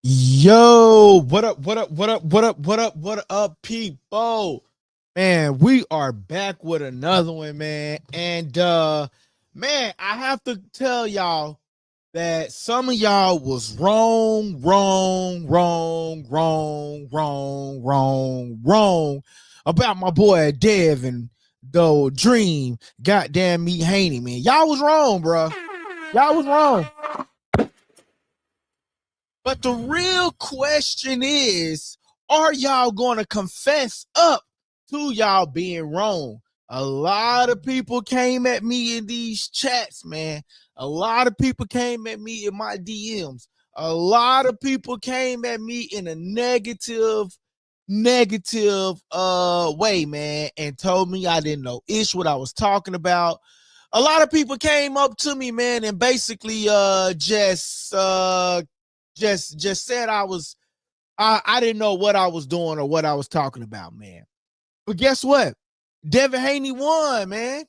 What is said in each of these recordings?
Yo, what up, what up, what up, what up, what up, what up, people? Man, we are back with another one, man. And man, I have to tell y'all that some of y'all was wrong about my boy Devin, though Dream, goddamn me Haney, man. Y'all was wrong, bro. Y'all was wrong. But the real question is, are y'all going to confess up to y'all being wrong? A lot of people came at me in these chats, man. A lot of people came at me in my DMs. A lot of people came at me in a negative way, man, and told me I didn't know what I was talking about. A lot of people came up to me, man, and basically just said I didn't know what I was doing or what I was talking about, man. But guess what? Devin Haney won, man.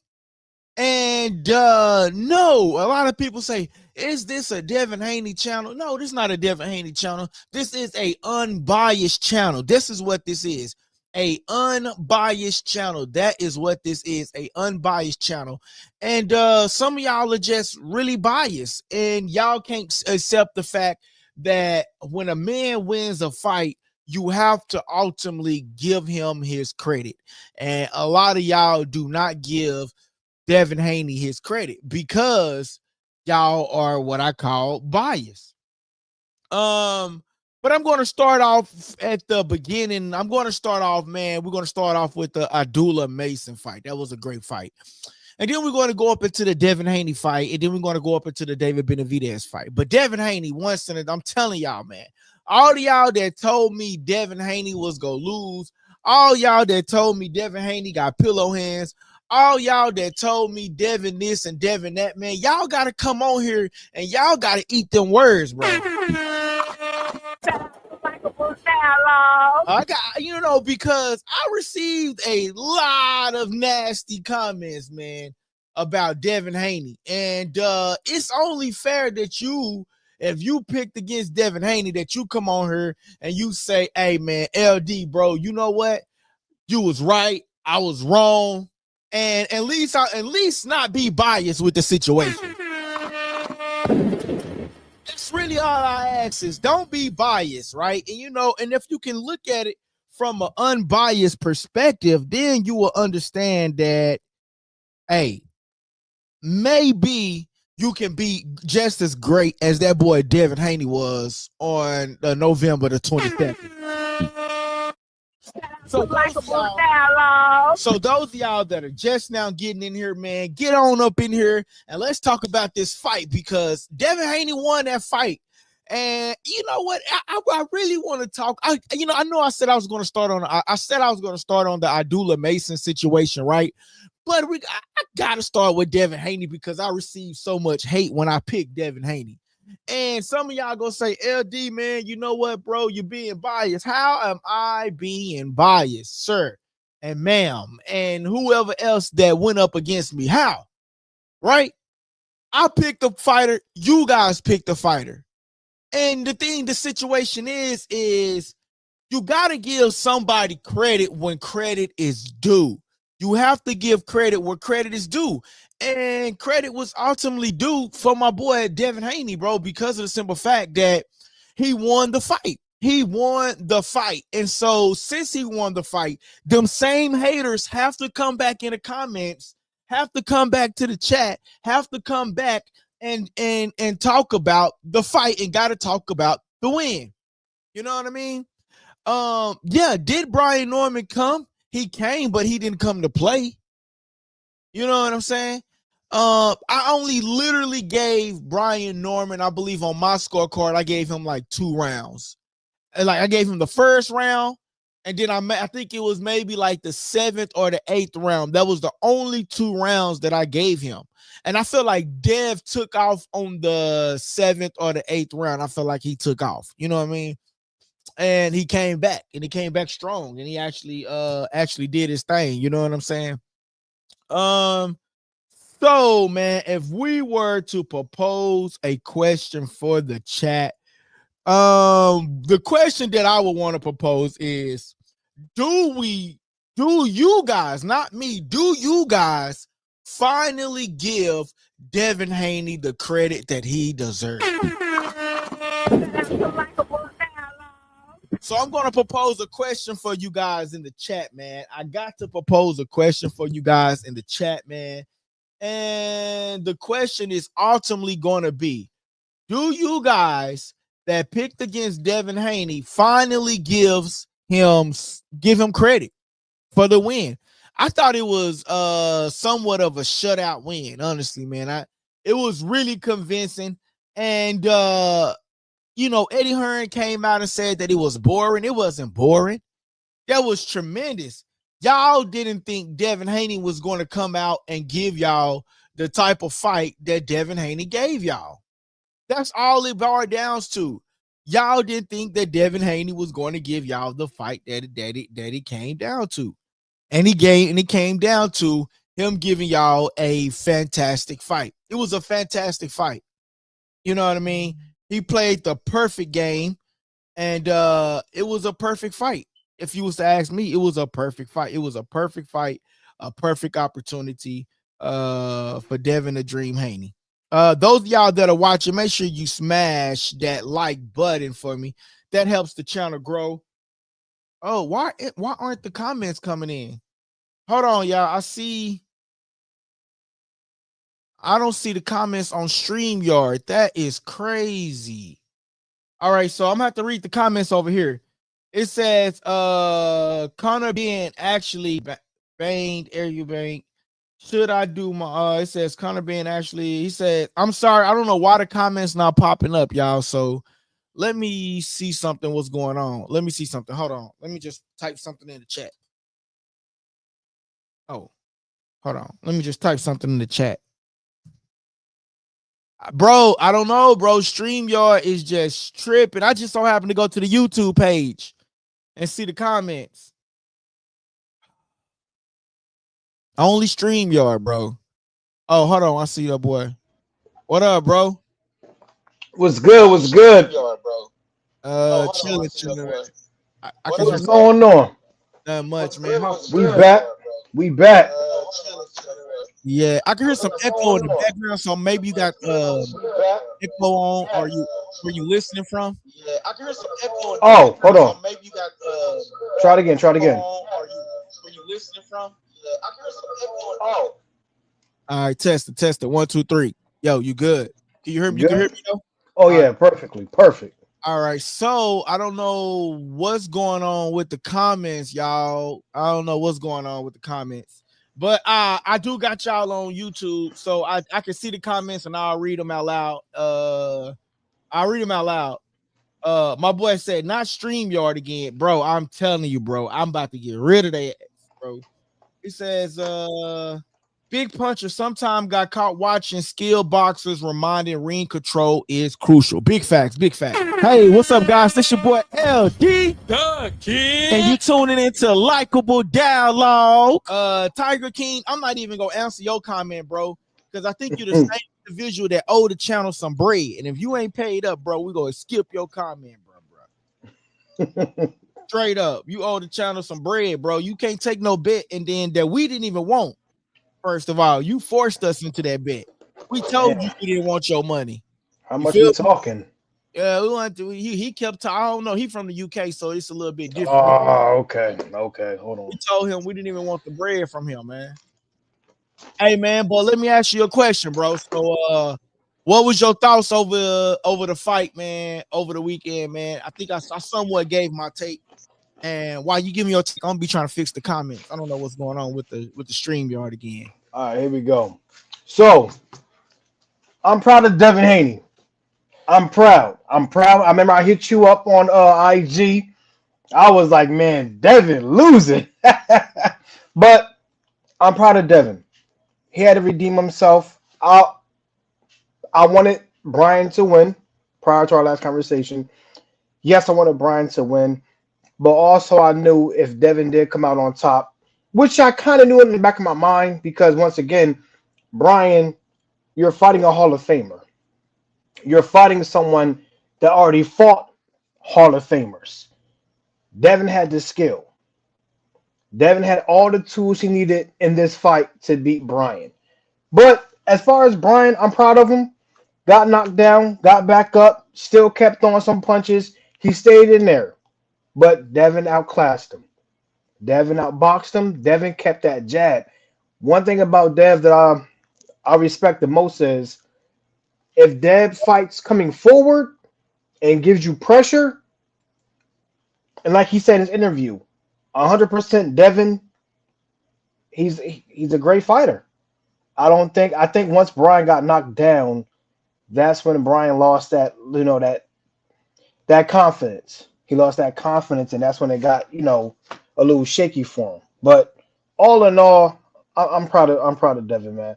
And no, a lot of people say, is this a Devin Haney channel? No, this is not a Devin Haney channel. This is a unbiased channel. This is what this is. A unbiased channel. That is what this is, a unbiased channel. And some of y'all are just really biased, and y'all can't accept the fact that when a man wins a fight, you have to ultimately give him his credit. And a lot of y'all do not give Devin Haney his credit because y'all are what I call biased. But I'm going to start off at the beginning. I'm going to start off, man. We're going to start off with the Abdullah Mason fight. That was a great fight. And then we're going to go up into the Devin Haney fight. And then we're going to go up into the David Benavidez fight. But Devin Haney, once in it, I'm telling y'all, man, all of y'all that told me Devin Haney was going to lose, all y'all that told me Devin Haney got pillow hands, all y'all that told me Devin this and Devin that, man, y'all got to come on here and y'all got to eat them words, bro. I got, because I received a lot of nasty comments, man, about Devin Haney. And it's only fair that if you picked against Devin Haney, that you come on here and you say, hey, man, LD, bro, you know what? You was right. I was wrong. And at least not be biased with the situation. That's really all I ask is don't be biased, right? And if you can look at it from an unbiased perspective, then you will understand that, hey, maybe you can be just as great as that boy Devin Haney was on November the 22nd. So those of y'all that are just now getting in here, man, get on up in here and let's talk about this fight, because Devin Haney won that fight. And you know what? I really want to talk. I know I said I was going to start on. I said I was going to start on the Abdullah Mason situation, right? But I got to start with Devin Haney because I received so much hate when I picked Devin Haney. And some of y'all gonna say, LD, man, you know what, bro? You're being biased. How am I being biased, sir and ma'am, and whoever else that went up against me? How? Right? I picked a fighter. You guys picked a fighter. And the situation is you got to give somebody credit when credit is due. You have to give credit where credit is due. And credit was ultimately due for my boy Devin Haney, bro, because of the simple fact that he won the fight. He won the fight. And so since he won the fight, them same haters have to come back in the comments, have to come back to the chat, have to come back and talk about the fight and got to talk about the win. You know what I mean? Yeah, did Brian Norman come? He came, but he didn't come to play. You know what I'm saying? I only literally gave Brian Norman, I believe on my scorecard, I gave him like 2 rounds. And like I gave him the first round, and then I think it was maybe like the 7th or the 8th round. That was the only 2 rounds that I gave him. And I feel like Dev took off on the 7th or the 8th round. I feel like he took off. You know what I mean? And he came back, and he came back strong, and he actually did his thing. You know what I'm saying? So, man, if we were to propose a question for the chat, The question that I would want to propose is, do you guys, not me, do you guys finally give Devin Haney the credit that he deserves? So I'm going to propose a question for you guys in the chat, man. I got to propose a question for you guys in the chat, man. And the question is ultimately going to be, do you guys that picked against Devin Haney finally give him credit for the win? I thought it was somewhat of a shutout win, honestly, man. It was really convincing. And Eddie Hearn came out and said that it was boring. It wasn't boring. That was tremendous. Y'all didn't think Devin Haney was going to come out and give y'all the type of fight that Devin Haney gave y'all. That's all it boiled down to. Y'all didn't think that Devin Haney was going to give y'all the fight that it came down to. And it came down to him giving y'all a fantastic fight. It was a fantastic fight. You know what I mean? He played the perfect game, and it was a perfect fight. If you was to ask me, it was a perfect fight. It was a perfect fight, a perfect opportunity for Devin the Dream Haney. Those of y'all that are watching, make sure you smash that like button for me. That helps the channel grow. Oh, why aren't the comments coming in? Hold on, y'all. I don't see the comments on StreamYard. That is crazy. All right, so I'm gonna have to read the comments over here. It says Connor being actually banged, Bank. Should I do my it says Connor being actually, he said, I'm sorry, I don't know why the comments not popping up, y'all. So let me see something. What's going on? Let me see something. Hold on. Let me just type something in the chat. Oh, hold on. Let me just type something in the chat. Bro, I don't know, bro. StreamYard is just tripping. I just so happen to go to the YouTube page and see the comments. Only StreamYard, bro. Oh, hold on. I see your boy. What up, bro? What's good? What's good? Chilling. What's going on? Not much, man. We back. We back. Yeah, I can hear some echo in the background, so maybe you got echo on, or where you listening from? Yeah, I can hear some echo. Oh, hold on. Maybe you got try it again. Where you listening from? Yeah, I can hear some echo. Oh. All right, test it. 1, 2, 3. Yo, you good? Can you hear me? You can hear me though? Oh yeah, perfectly. Perfect. All right, so I don't know what's going on with the comments, y'all. I don't know what's going on with the comments, but I do got y'all on YouTube, so I can see the comments and I'll read them out loud. I'll read them out loud. My boy said not StreamYard again, bro. I'm telling you, bro. I'm about to get rid of that, bro. He says, Big Puncher sometime got caught watching skilled boxers, reminding ring control is crucial. Big facts, big facts. Hey, what's up, guys? This your boy LD, the King, and you tuning into Likeable Dialogue. Tiger King, I'm not even gonna answer your comment, bro, because I think you're the same individual that owe the channel some bread, and if you ain't paid up, bro, we're gonna skip your comment, bro. Straight up, you owe the channel some bread, bro. You can't take no bet, and then that we didn't even want. First of all, you forced us into that bet. We told you we didn't want your money. How much we talking? Yeah, we want to. He kept. I don't know. He from the UK, so it's a little bit different. Oh, okay. Hold on. We told him we didn't even want the bread from him, man. Hey, man, but let me ask you a question, bro. So, what was your thoughts over the fight, man? Over the weekend, man. I think I somewhat gave my take. And while you give me your take, I'm gonna be trying to fix the comments. I don't know what's going on with the StreamYard again. All right, here we go. So I'm proud of Devin Haney. I'm proud. I remember I hit you up on IG. I was like, man, Devin losing. But I'm proud of Devin. He had to redeem himself. I wanted Brian to win prior to our last conversation. Yes, I wanted Brian to win. But also I knew if Devin did come out on top, which I kind of knew in the back of my mind, because once again, Brian, you're fighting a Hall of Famer. You're fighting someone that already fought Hall of Famers. Devin had the skill. Devin had all the tools he needed in this fight to beat Brian. But as far as Brian, I'm proud of him. Got knocked down, got back up, still kept throwing some punches. He stayed in there. But Devin outclassed him. Devin outboxed him. Devin kept that jab. One thing about Dev that I respect the most is if Dev fights coming forward and gives you pressure, and like he said in his interview, 100% Devin, he's a great fighter. I think once Brian got knocked down, that's when Brian lost that confidence. He lost that confidence, and that's when it got a little shaky for him. But all in all, I'm proud of Devin, man.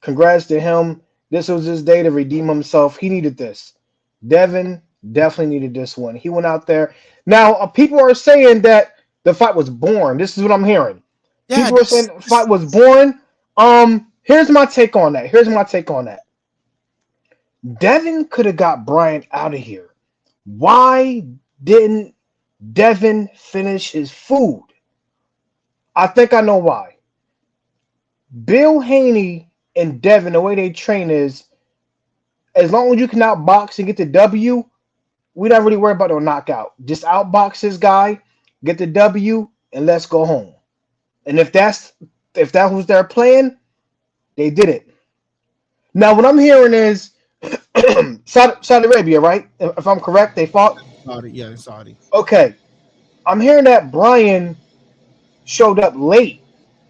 Congrats to him. This was his day to redeem himself. He needed this. Devin definitely needed this one. He went out there. Now people are saying that the fight was boring. This is what I'm hearing. Yeah, People are saying the fight was boring. Here's my take on that. Devin could have got Brian out of here. Why didn't Devin finish his food? I think I know why. Bill Haney and Devin, the way they train is, as long as you can outbox and get the W, we don't really worry about no knockout. Just outbox this guy, get the W, and let's go home. And if that was their plan, they did it. Now what I'm hearing is Saudi Arabia, right? If I'm correct, they fought. Saudi, yeah, Saudi. Okay, I'm hearing that Brian showed up late,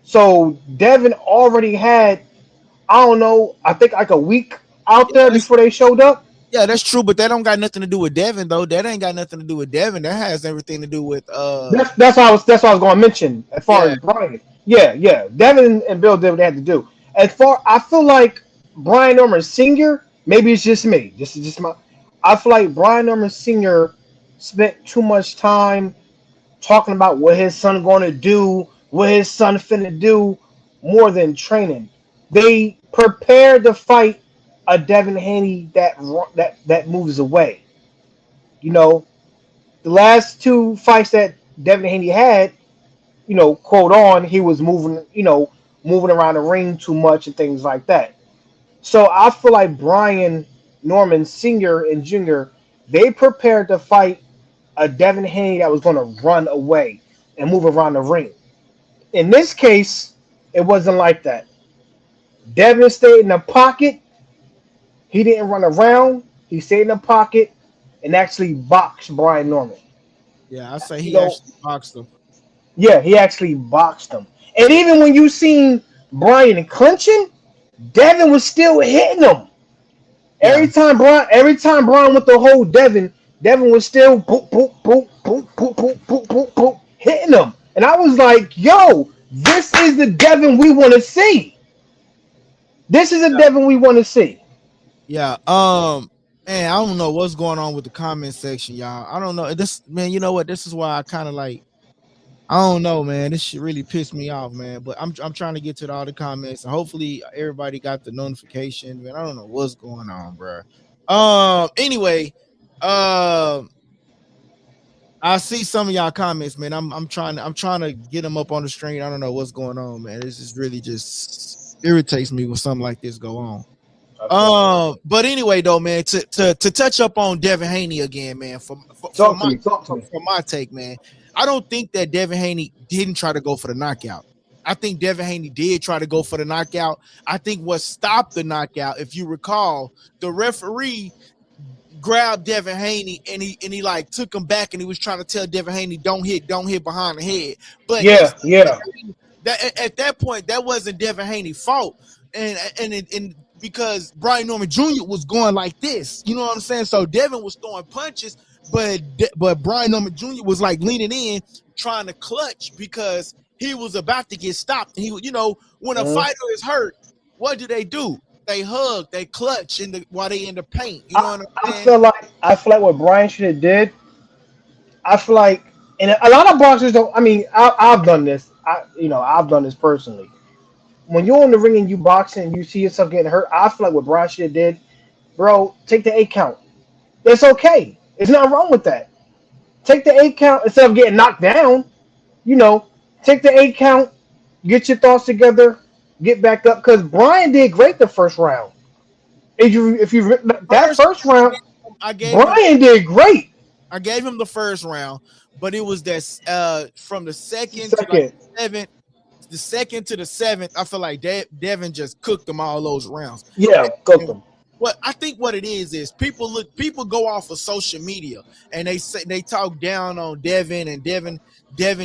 so Devin already had, I don't know, I think like a week out there before they showed up. Yeah, that's true, but that don't got nothing to do with Devin though. That ain't got nothing to do with Devin. That has everything to do with That's what I was going to mention as far yeah. as Brian. Yeah. Devin and Bill did what they had to do. I feel like Brian Norman Sr. Maybe it's just me. This is just my. I feel like Brian Norman Sr. spent too much time talking about what his son going to do, what his son finna do, more than training. They prepared to fight a Devin Haney that moves away. You know, the last two fights that Devin Haney had, quote on, he was moving around the ring too much and things like that. So I feel like Brian Norman Sr. and Jr., they prepared to fight a Devin Haney that was going to run away and move around the ring. In this case, it wasn't like that. Devin stayed in the pocket. He didn't run around. He stayed in the pocket and actually boxed Brian Norman. Yeah, I say You he know, actually boxed him. yeah, he actually boxed him. And even when you seen Brian clinching, Devin was still hitting him. Yeah, Every time Brian went to hold Devin, Devin was still boop, boop, boop, boop, boop, boop, boop, boop, boop, hitting him. And I was like, yo, this is the Devin we want to see. This is the Devin we want to see. yeah. Man, I don't know what's going on with the comment section, y'all. I don't know. This man, you know what? This is why I kind of like. I don't know, man. This shit really pissed me off, man. But I'm trying to get to all the comments, and hopefully everybody got the notification. Man, I don't know what's going on, bro. Anyway, um, I see some of y'all comments, man. I'm trying to get them up on the screen. I don't know what's going on, man. This is really just irritates me when something like this go on. But anyway, though, man, to touch up on Devin Haney again, man, for my take, man, I don't think that Devin Haney didn't try to go for the knockout. I think Devin Haney did try to go for the knockout. I think what stopped the knockout, if you recall, the referee grabbed Devin Haney and he like took him back and he was trying to tell Devin Haney don't hit behind the head. But Yeah. that at that point that wasn't Devin Haney's fault, and because Brian Norman Jr. was going like this, you know what I'm saying? So Devin was throwing punches, but Brian Norman Jr. was like leaning in, trying to clutch because he was about to get stopped. And he, when a fighter is hurt, what do? They hug, they clutch while they in the paint. You know what I'm saying? I feel like what Brian should have did. I feel like, and a lot of boxers don't. I mean, I've done this. I've done this personally. When you're in the ring and you boxing and you see yourself getting hurt, I feel like what Brian should have did, bro, take the 8 count. It's okay. There's nothing wrong with that. Take the 8 count instead of getting knocked down. You know, take the 8 count, get your thoughts together, get back up. Because Brian did great the first round. If you that First, first round, I gave him Brian did great. I gave him the first round, but it was that from the second to like Second, seventh, the second to the seventh, I feel like Devin just cooked them all those rounds. yeah, cooked And him. what I think what it is people go off of social media and they talk down on Devin and Devin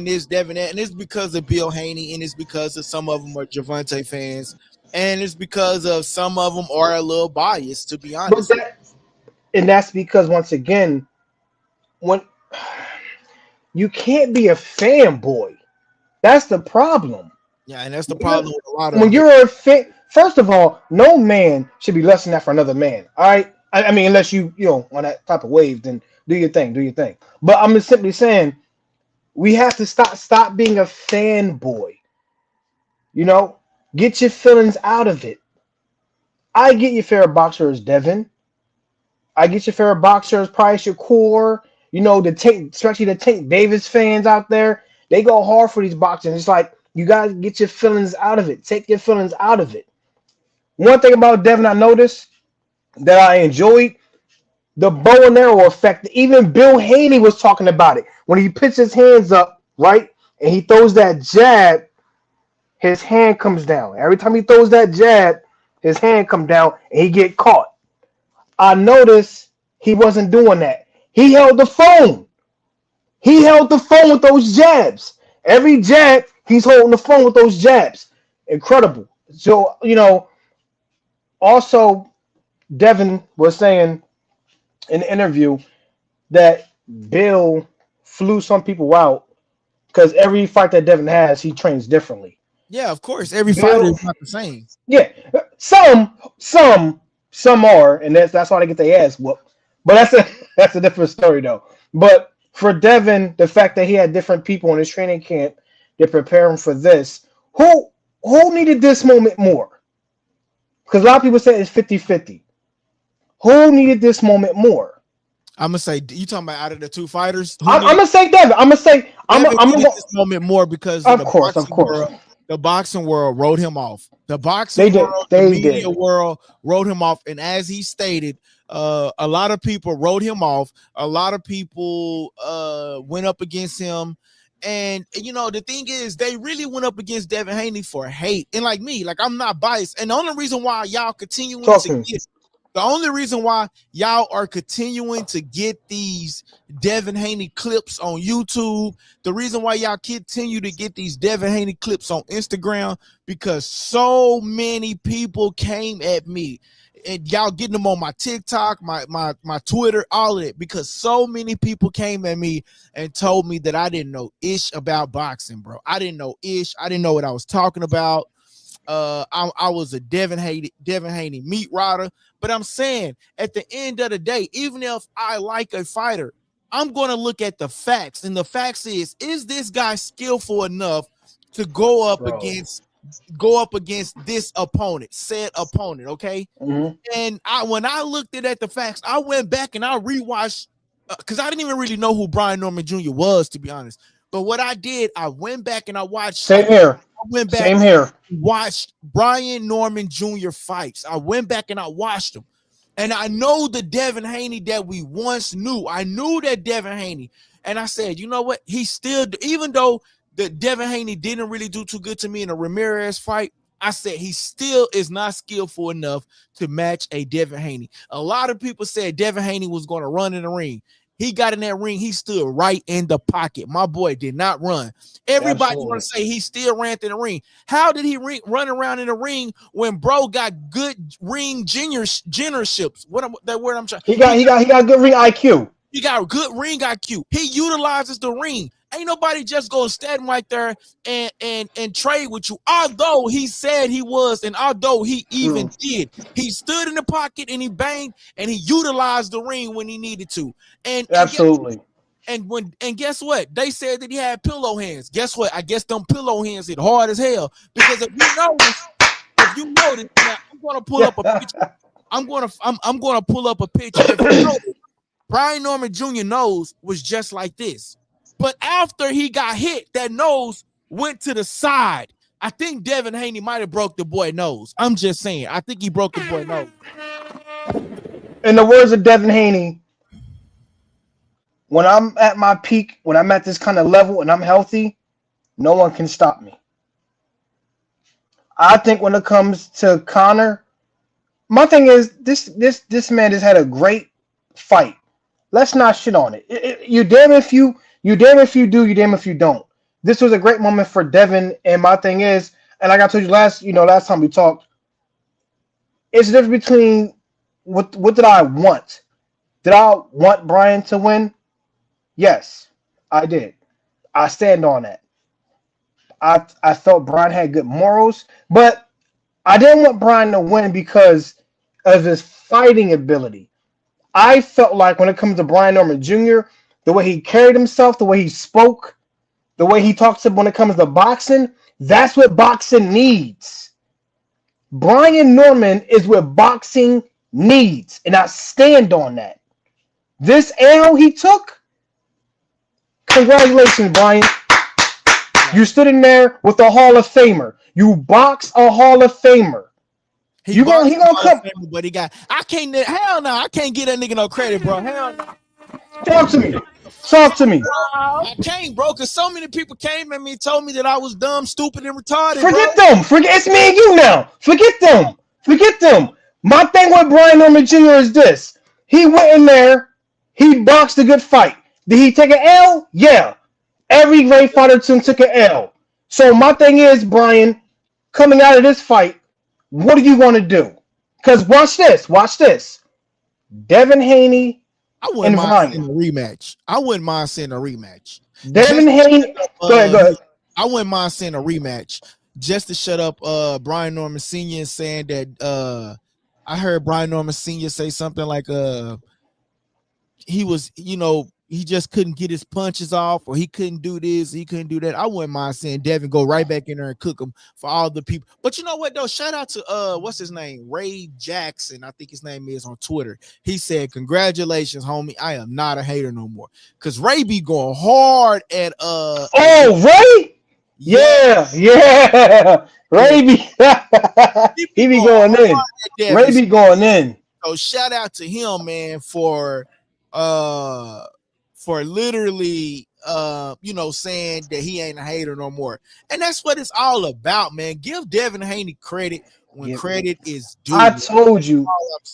is Devin that, and it's because of Bill Haney, and it's because of some of them are Javante fans, and it's because of some of them are a little biased, to be But honest. that's because once again, when you can't be a fanboy, that's the problem. Yeah, and that's the When you're, problem with a lot of when them. you're a fan, first of all, no man should be less than that for another man. All right, I mean, unless you know on that type of wave, then do your thing, do your thing. But I'm just simply saying we have to stop being a fanboy. You know, get your feelings out of it. I get your favorite boxer is Devin. I get your favorite boxer is probably Shakur. You know, especially the Tank Davis fans out there, they go hard for these boxers. It's like you guys get your feelings out of it. Take your feelings out of it. One thing about Devin I noticed that I enjoyed the bow and arrow effect. Even Bill Haney was talking about it when he puts his hands up, right, and he throws that jab. His hand comes down. Every time he throws that jab, his hand come down and he get caught. I noticed he wasn't doing that. He held the phone. He held the phone with those jabs. Every jab, he's holding the phone with those jabs. Incredible. So, you know, also, Devin was saying in the interview that Bill flew some people out because every fight that Devin has, he trains differently. Yeah, of course, every fighter Bill, is not the same. yeah, some are, and that's why they get their ass whooped. But that's a different story though. But for Devin, the fact that he had different people in his training camp to prepare him for this, who needed this moment more? Because a lot of people say it's 50-50. Who needed this moment more? I'm gonna say you talking about out of the two fighters. I'm gonna say Devin. I'm gonna say Devin I'm needed gonna this moment more because of course, of course. the boxing world wrote him off. The boxing They did. world, They the media did. world wrote him off. And as he stated, a lot of people wrote him off. A lot of people went up against him. And you know, the thing is, they really went up against Devin Haney for hate. And like me, like I'm not biased. And the only reason why y'all continuing Talk to to me. get the only reason why y'all are continuing to get these Devin Haney clips on YouTube, the reason why y'all continue to get these Devin Haney clips on Instagram, because so many people came at me, and y'all getting them on my TikTok, my Twitter, all of it, because so many people came at me and told me that I didn't know ish about boxing, bro. I didn't know ish. I didn't know what I was talking about. I was a Devin Haney meat rider, but I'm saying at the end of the day, even if I like a fighter, I'm going to look at the facts, and the facts is this guy skillful enough to go up Bro. against this opponent, said opponent, okay? Mm-hmm. And when I looked at the facts, I went back and I rewatched because I didn't even really know who Brian Norman Jr. was, to be honest. But what I did, I went back and I watched. Same here. I went back. Same here. Watched Brian Norman Jr. fights. I went back and I watched them. And I know the Devin Haney that we once knew. I knew that Devin Haney. And I said, you know what? He still, even though the Devin Haney didn't really do too good to me in a Ramirez fight, I said he still is not skillful enough to match a Devin Haney. A lot of people said Devin Haney was going to run in the ring. He got in that ring. He stood right in the pocket. My boy did not run. Everybody want to say he still ran in the ring. How did he run around in the ring when bro got good ring generships? That word I'm trying. He got good ring IQ. He got good ring IQ. He utilizes the ring. Ain't nobody just go stand right there and trade with you. Although he said he was, and although he even did, he stood in the pocket and he banged and he utilized the ring when he needed to. And absolutely. And guess what? They said that he had pillow hands. Guess what? I guess them pillow hands hit hard as hell. Because if you notice, now I'm gonna pull up a picture. I'm gonna pull up a picture. If you notice, Brian Norman Jr. nose was just like this. But after he got hit, that nose went to the side. I think Devin Haney might have broke the boy nose. I'm just saying. I think he broke the boy nose. In the words of Devin Haney, when I'm at my peak, when I'm at this kind of level and I'm healthy, no one can stop me. I think when it comes to Conor, my thing is this man has had a great fight. Let's not shit on it. You damn if you do, you damn if you don't. This was a great moment for Devin, and my thing is, and like I told you last time we talked, it's the difference between what did I want? Did I want Brian to win? Yes, I did. I stand on that. I felt Brian had good morals, but I didn't want Brian to win because of his fighting ability. I felt like when it comes to Brian Norman Jr., the way he carried himself, the way he spoke, the way he talks when it comes to boxing, that's what boxing needs. Brian Norman is what boxing needs, and I stand on that. This L he took, congratulations, Brian. You stood in there with a Hall of Famer. You box a Hall of Famer. He gonna come. But he got. I can't. Hell no. I can't get that nigga no credit, bro. Hell no. Talk to me. Talk to me. I can't, bro, because so many people came at me and told me that I was dumb, stupid, and retarded. Forget them. It's me and you now. Forget them. My thing with Brian Norman Jr. is this. He went in there. He boxed a good fight. Did he take an L? Yeah. Every great fighter took an L. So my thing is, Brian, coming out of this fight, what do you want to do? Because watch this. Devin Haney. I wouldn't mind seeing a rematch. Devin Haney. Go ahead. I wouldn't mind seeing a rematch just to shut up Brian Norman Sr. saying that I heard Brian Norman Sr. say something like he was, he just couldn't get his punches off, or he couldn't do this, he couldn't do that. I wouldn't mind seeing Devin go right back in there and cook him for all the people. But you know what though? Shout out to what's his name? Ray Jackson, I think his name is, on Twitter. He said, "Congratulations, homie. I am not a hater no more." Cause Ray be going hard at Ray? Yeah. Ray be he be going in. Ray be going in. So shout out to him, man, for literally saying that he ain't a hater no more. And that's what it's all about, man. Give Devin Haney credit when credit is due. I told you,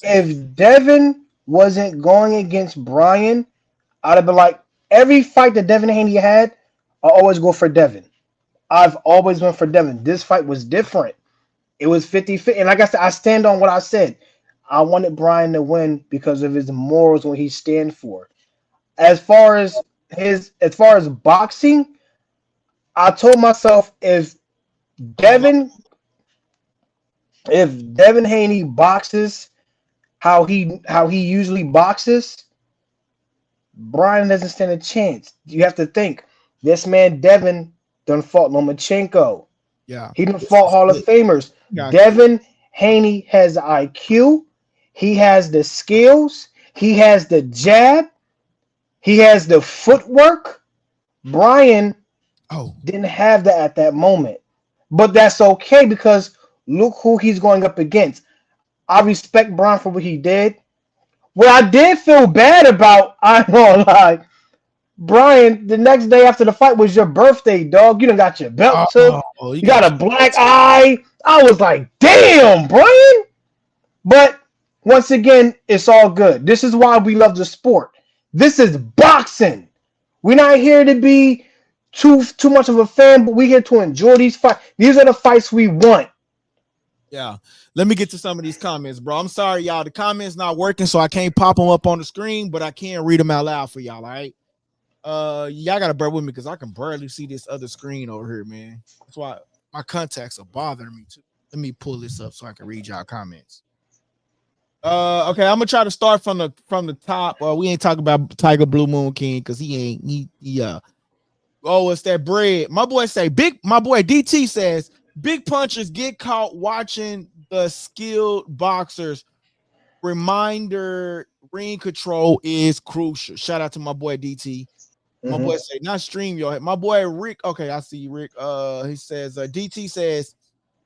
if Devin wasn't going against Brian, I'd have been like, every fight that Devin Haney had, I always go for Devin. I've always went for Devin. This fight was different. It was 50-50. And like I said, I stand on what I said. I wanted Brian to win because of his morals, what he stands for. As far as boxing, I told myself if Devin Haney boxes how he usually boxes, Brian doesn't stand a chance. You have to think, this man Devin done fought Lomachenko. Yeah, he done fought Hall of Famers. Devin Haney has the IQ. He has the skills. He has the jab. He has the footwork. Brian didn't have that at that moment. But that's okay because look who he's going up against. I respect Brian for what he did. What I did feel bad about, I ain't gonna lie, Brian, the next day after the fight was your birthday, dog. You done got your belt took. You got a black eye. I was like, damn, Brian. But once again, it's all good. This is why we love the sport. This is boxing. We're not here to be too much of a fan, but we're here to enjoy these fights. These are the fights we want. Yeah. Let me get to some of these comments, bro. I'm sorry, y'all. The comments not working, so I can't pop them up on the screen, but I can read them out loud for y'all, all right? Y'all gotta bear with me because I can barely see this other screen over here, man. That's why my contacts are bothering me too. Let me pull this up so I can read y'all comments. Okay, I'm gonna try to start from the top. We ain't talking about Tiger Blue Moon King because he oh, it's that bread. My boy DT says big punchers get caught watching the skilled boxers. Reminder ring control is crucial. Shout out to my boy DT. My Mhm. boy say not stream your. My boy Rick. Okay, I see you, Rick. He says DT says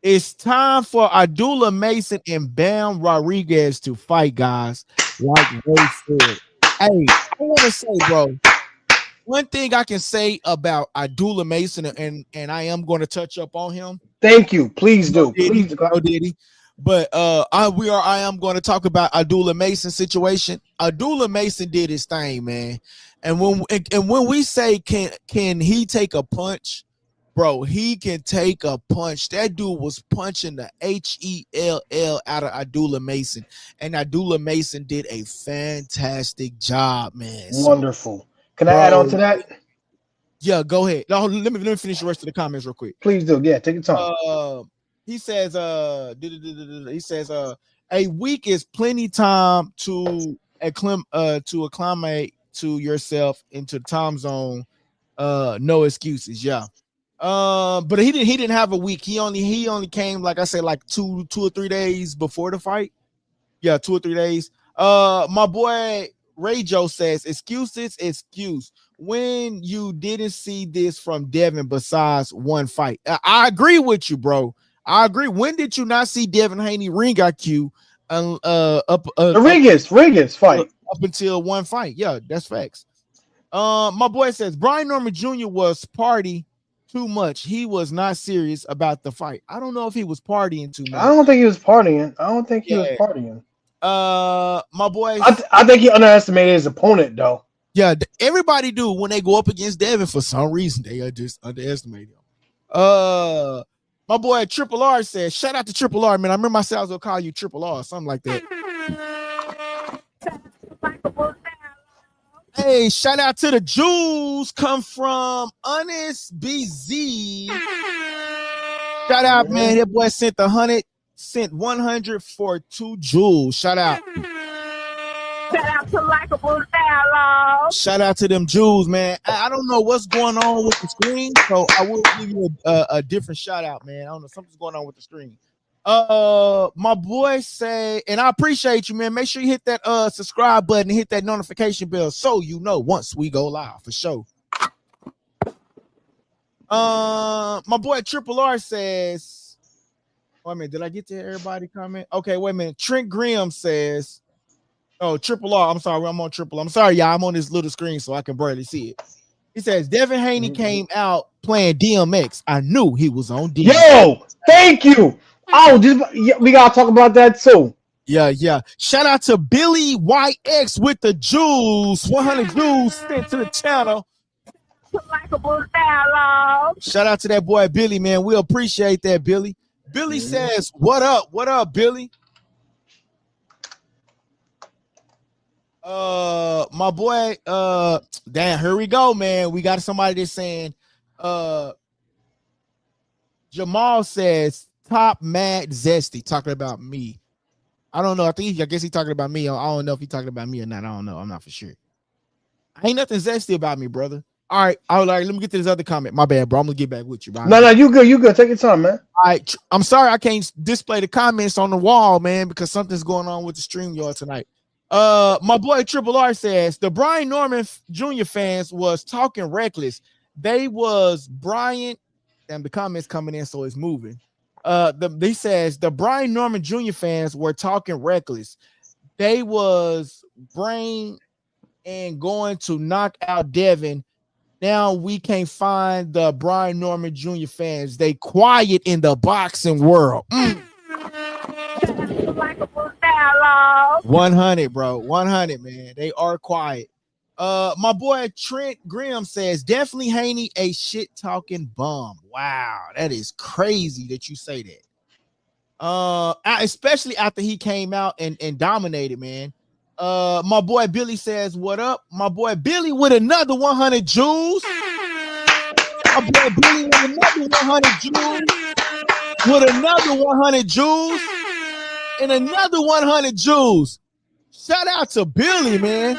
it's time for Abdullah Mason and Bam Rodriguez to fight, guys. Like Ray said. Hey, I want to say, bro, one thing I can say about Abdullah Mason, and I am going to touch up on him. Thank you. Please No do. Diddy, Please do. no Diddy. But I am going to talk about Abdullah Mason situation. Abdullah Mason did his thing, man. And when we say can he take a punch, bro, he can take a punch. That dude was punching the HELL out of Abdullah Mason, and Abdullah Mason did a fantastic job, man. So, Wonderful. Can I add on bro, to that? yeah, go ahead. No, let me finish the rest of the comments real quick. Please do. Yeah, take your time. He says, he says, a week is plenty time to acclimate to yourself into the time zone. No excuses. Yeah. But he didn't have a week. He only came, like I said, like two or 3 days before the fight. Yeah, 2 or 3 days. My boy Ray Joe says, excuse when you didn't see this from Devin besides one fight. I agree with you, bro. I agree. When did you not see Devin Haney ring IQ Regis fight up until one fight? Yeah, that's facts. My boy says Brian Norman Jr. was party too much. He was not serious about the fight. I don't know if he was partying too much. I don't think he was partying. My boy, I think he underestimated his opponent, though. Yeah, everybody do when they go up against Devin for some reason. They just underestimate him. My boy Triple R says, shout out to Triple R, man. I remember I said I was gonna call you Triple R, something like that. Hey, shout out to the Jews. Come from Honest BZ. Shout out, man. That boy sent 100 for 2 jewels. Shout out. Shout out to Likeable Dialogue. Shout out to them Jews, man. I don't know what's going on with the screen, so I will give you a different shout out, man. I don't know, something's going on with the screen. My boy say, and I appreciate you, man. Make sure you hit that subscribe button and hit that notification bell so you know once we go live for sure. My boy Triple R says, wait a minute, did I get to everybody comment? Okay, wait a minute. Trent Graham says, oh, Triple R. I'm sorry, I'm on Triple R. I'm sorry, y'all. I'm on this little screen so I can barely see it. He says Devin Haney came out playing DMX. I knew he was on DMX. Yo, thank you. Oh, we gotta talk about that too. Yeah. Shout out to Billy YX with the jewels. 100 jewels sent to the channel. Likeable Dialogue. Shout out to that boy Billy, man. We appreciate that, Billy. Billy says, "What up? What up, Billy?" My boy, damn, here we go, man. We got somebody that's saying, Jamal says, top mad zesty, talking about me. I don't know. I guess he's talking about me. I don't know if he's talking about me or not. I don't know. I'm not for sure. Ain't nothing zesty about me, brother. All right. Let me get to this other comment. My bad, bro. I'm gonna get back with you. Bro. No, you good. You good. Take your time, man. All right. I'm sorry I can't display the comments on the wall, man, because something's going on with the stream yard tonight. My boy Triple R says the Brian Norman Jr. fans was talking reckless. They was Brian, and the comments coming in, so it's moving. He says the Brian Norman Jr. fans were talking reckless. They was brain and going to knock out Devin. Now we can't find the Brian Norman Jr. fans. They quiet in the boxing world. 100, bro. 100, man. They are quiet. My boy Trent Graham says definitely Haney a shit talking bum. Wow, that is crazy that you say that. Especially after he came out and dominated, man. My boy Billy says, what up? My boy Billy with another 100 jewels. My boy Billy with another 100 jewels. With another 100 jewels. And another 100 jewels. Shout out to Billy, man.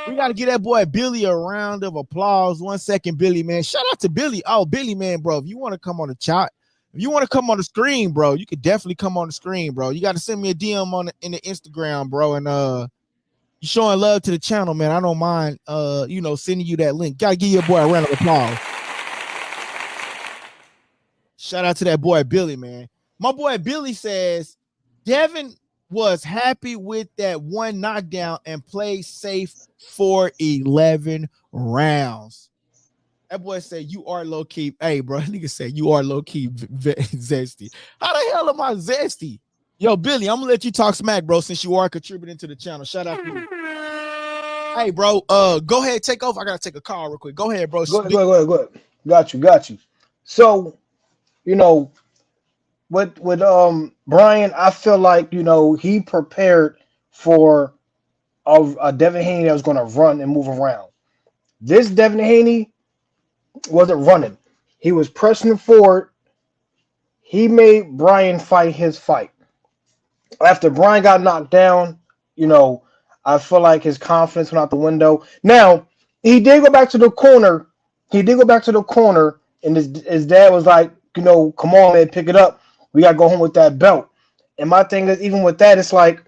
We got to give that boy Billy a round of applause. 1 second, Billy, man. Shout out to Billy. Oh, Billy, man, bro. If you want to come on the chat, if you want to come on the screen, bro, you could definitely come on the screen, bro. You got to send me a DM in the Instagram, bro, and you're showing love to the channel, man. I don't mind sending you that link. Gotta give your boy a round of applause. Shout out to that boy Billy, man. My boy Billy says Devin was happy with that one knockdown and played safe for 11 rounds. That boy said you are low key. Hey, bro, nigga said you are low key zesty. How the hell am I zesty? Yo, Billy, I'm gonna let you talk smack, bro, since you are contributing to the channel. Shout out to you. Hey, bro, go ahead, take over. I gotta take a call real quick. Go ahead, bro. Go ahead. Got you. So, with Brian, I feel like he prepared for a Devin Haney that was going to run and move around. This Devin Haney wasn't running; he was pressing forward. He made Brian fight his fight. After Brian got knocked down, I feel like his confidence went out the window. Now he did go back to the corner. And his dad was like, come on, man, pick it up. We gotta go home with that belt. And my thing is, even with that, it's like,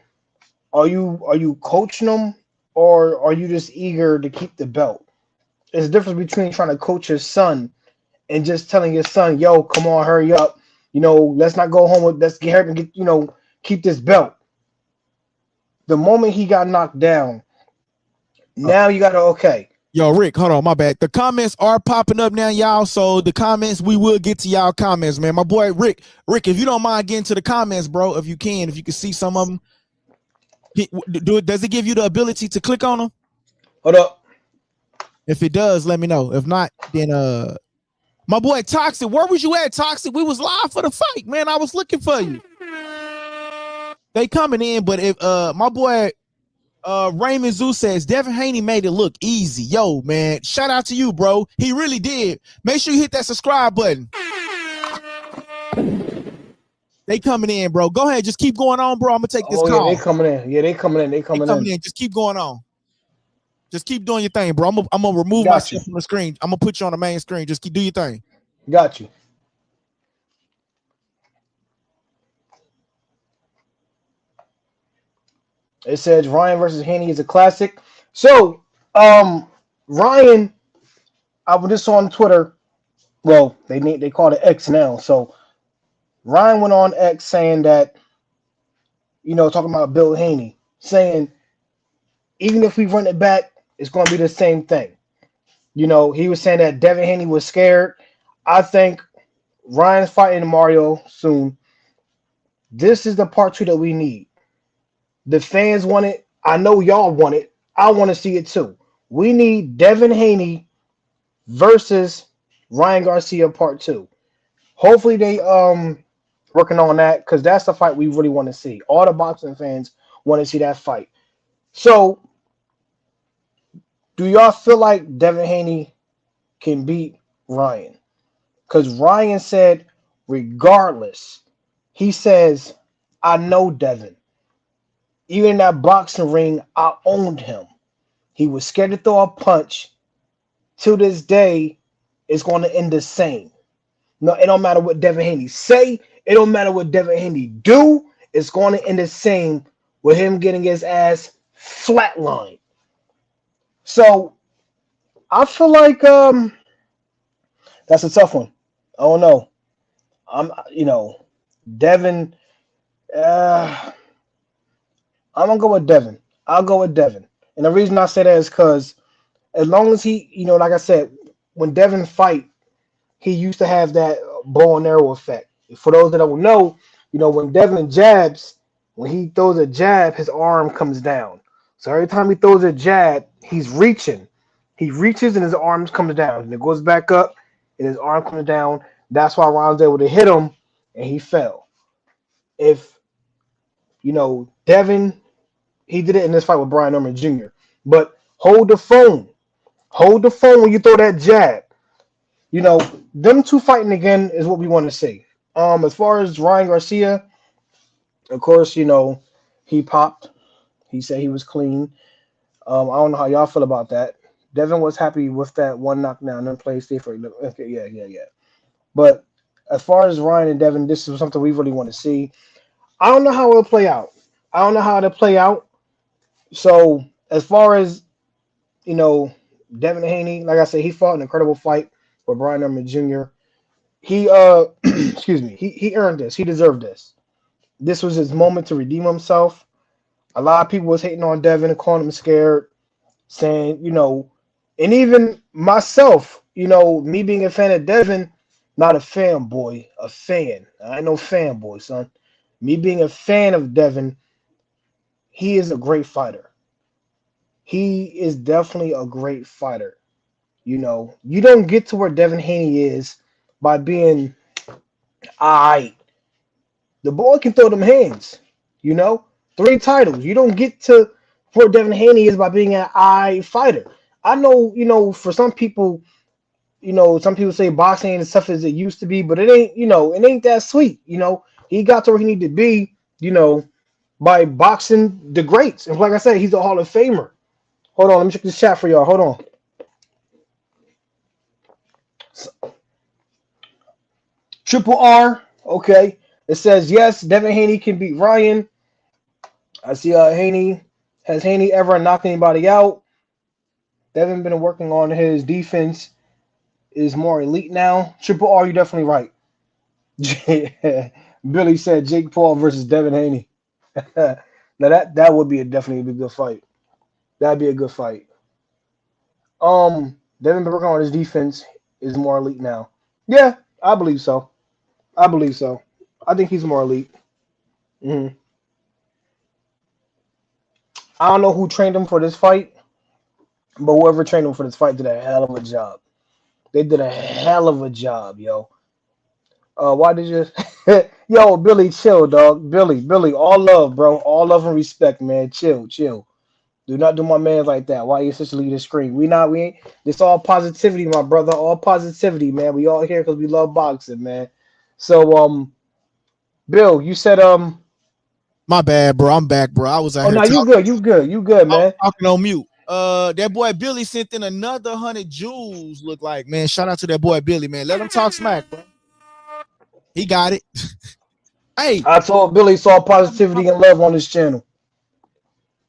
are you coaching them, or are you just eager to keep the belt? There's a difference between trying to coach your son and just telling your son, yo, come on, hurry up. Let's not go home with, let's get hurt and get, keep this belt. The moment he got knocked down, now you gotta, okay. Yo, Rick, hold on, my bad. The comments are popping up now, y'all. So the comments, we will get to y'all comments, man. My boy Rick, if you don't mind getting to the comments, bro, if you can see some of them. Does it give you the ability to click on them? Hold up. If it does, let me know. If not, then my boy Toxic, where was you at, Toxic? We was live for the fight, man. I was looking for you. They coming in, but if my boy Raymond Zoo says Devin Haney made it look easy. Yo, man, shout out to you, bro. He really did. Make sure you hit that subscribe button. They coming in, bro. Go ahead, just keep going on, bro. I'm gonna take this call. Yeah, they coming in. They coming in. Just keep going on. Just keep doing your thing, bro. I'm gonna remove myself from the screen. I'm gonna put you on the main screen. Just do your thing. Got you. It says Ryan versus Haney is a classic. So, Ryan, I was just on Twitter. Well, they call it X now. So, Ryan went on X saying that, talking about Bill Haney, saying even if we run it back, it's going to be the same thing. He was saying that Devin Haney was scared. I think Ryan's fighting Mario soon. This is the part 2 that we need. The fans want it. I know y'all want it. I want to see it too. We need Devin Haney versus Ryan Garcia part 2. Hopefully they working on that, because that's the fight we really want to see. All the boxing fans want to see that fight. So, do y'all feel like Devin Haney can beat Ryan? Because Ryan said, regardless, he says, I know Devin. Even in that boxing ring, I owned him. He was scared to throw a punch. To this day, it's going to end the same. No, it don't matter what Devin Haney say. It don't matter what Devin Haney do. It's going to end the same with him getting his ass flatlined. So, I feel like that's a tough one. I don't know. Devin. I'm gonna go with Devin. I'll go with Devin. And the reason I say that is because as long as he, like I said, when Devin fight, he used to have that bow and arrow effect. For those that don't know, when Devin jabs, when he throws a jab, his arm comes down. So every time he throws a jab, he's reaching. He reaches and his arms comes down. And it goes back up and his arm comes down. That's why Ron's able to hit him and he fell. If, Devin, he did it in this fight with Brian Norman Jr. But hold the phone. Hold the phone when you throw that jab. Them two fighting again is what we want to see. As far as Ryan Garcia, of course, he popped. He said he was clean. I don't know how y'all feel about that. Devin was happy with that one knockdown, then played safe for okay, yeah. But as far as Ryan and Devin, this is something we really want to see. I don't know how it'll play out. So as far as Devin Haney, like I said, he fought an incredible fight with Brian Norman Jr. He excuse me, he earned this. He deserved this. This was his moment to redeem himself. A lot of people was hating on Devin and calling him scared, saying, and even myself, me being a fan of Devin, not a fanboy, a fan. I ain't no fanboy, son. Me being a fan of Devin, he is a great fighter. He is definitely a great fighter. You don't get to where Devin Haney is by being alright. The boy can throw them hands. 3 titles. You don't get to where Devin Haney is by being an eye fighter. I know, for some people, some people say boxing ain't as tough as it used to be, but it ain't, it ain't that sweet. He got to where he needed to be, by boxing the greats. And like I said, he's a Hall of Famer. Hold on, let me check this chat for y'all. Hold on. Triple R, okay. It says, yes, Devin Haney can beat Ryan. I see Haney. Has Haney ever knocked anybody out? Devin been working on his defense. Is more elite now. Triple R, you're definitely right. Billy said Jake Paul versus Devin Haney. Now that would be definitely a good fight. That'd be a good fight. Devin been working on his defense. Is more elite now. Yeah, I believe so. I think he's more elite. Mm-hmm. I don't know who trained him for this fight, but whoever trained him for this fight did a hell of a job. They did a hell of a job, yo. Why did you? Yo, Billy, chill, dog. Billy, all love, bro. All love and respect, man. Chill. Do not do my man like that. Why you such a leader scream? We ain't. It's all positivity, my brother. All positivity, man. We all here because we love boxing, man. So, Bill, you said My bad, bro. I'm back, bro. I was out here. No, you good, man. Talking on mute. That boy Billy sent in another 100 jewels. Look like, man. Shout out to that boy Billy, man. Let him talk smack, bro. He got it. Hey, I told Billy saw positivity and love on this channel.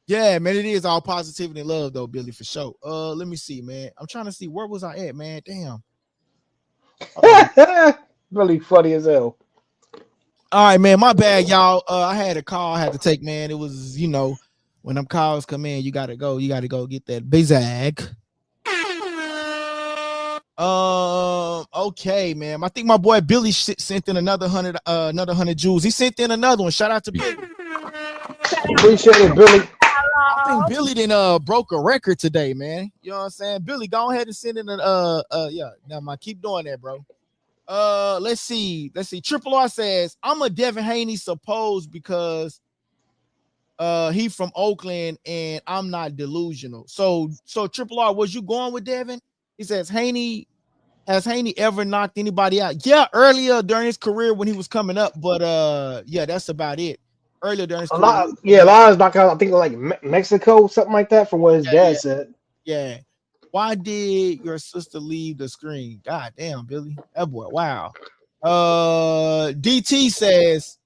Yeah, man, it is all positivity and love, though, Billy, for sure. Let me see, man. I'm trying to see where was I at, man. Damn. Billy funny as hell. All right, man. My bad, y'all. I had a call I had to take, man. It was, when them calls come in, you gotta go. You gotta go get that bizag. Okay, man. I think my boy Billy sent in another 100 jewels. He sent in another one. Shout out to Billy. Appreciate it, Billy. I think Billy didn't broke a record today, man. You know what I'm saying? Billy, go ahead and send in yeah. Now, keep doing that, bro. Let's see. Triple R says, I'm a Devin Haney supposed because he from Oakland and I'm not delusional. So Triple R, was you going with Devin? He says, has Haney ever knocked anybody out? Yeah, earlier during his career when he was coming up, but yeah, that's about it. Earlier during his career. A lot is knocked out, I think like Mexico, something like that, from what his dad said. Yeah. Why did your sister leave the screen? God damn, Billy. That boy, wow. DT says,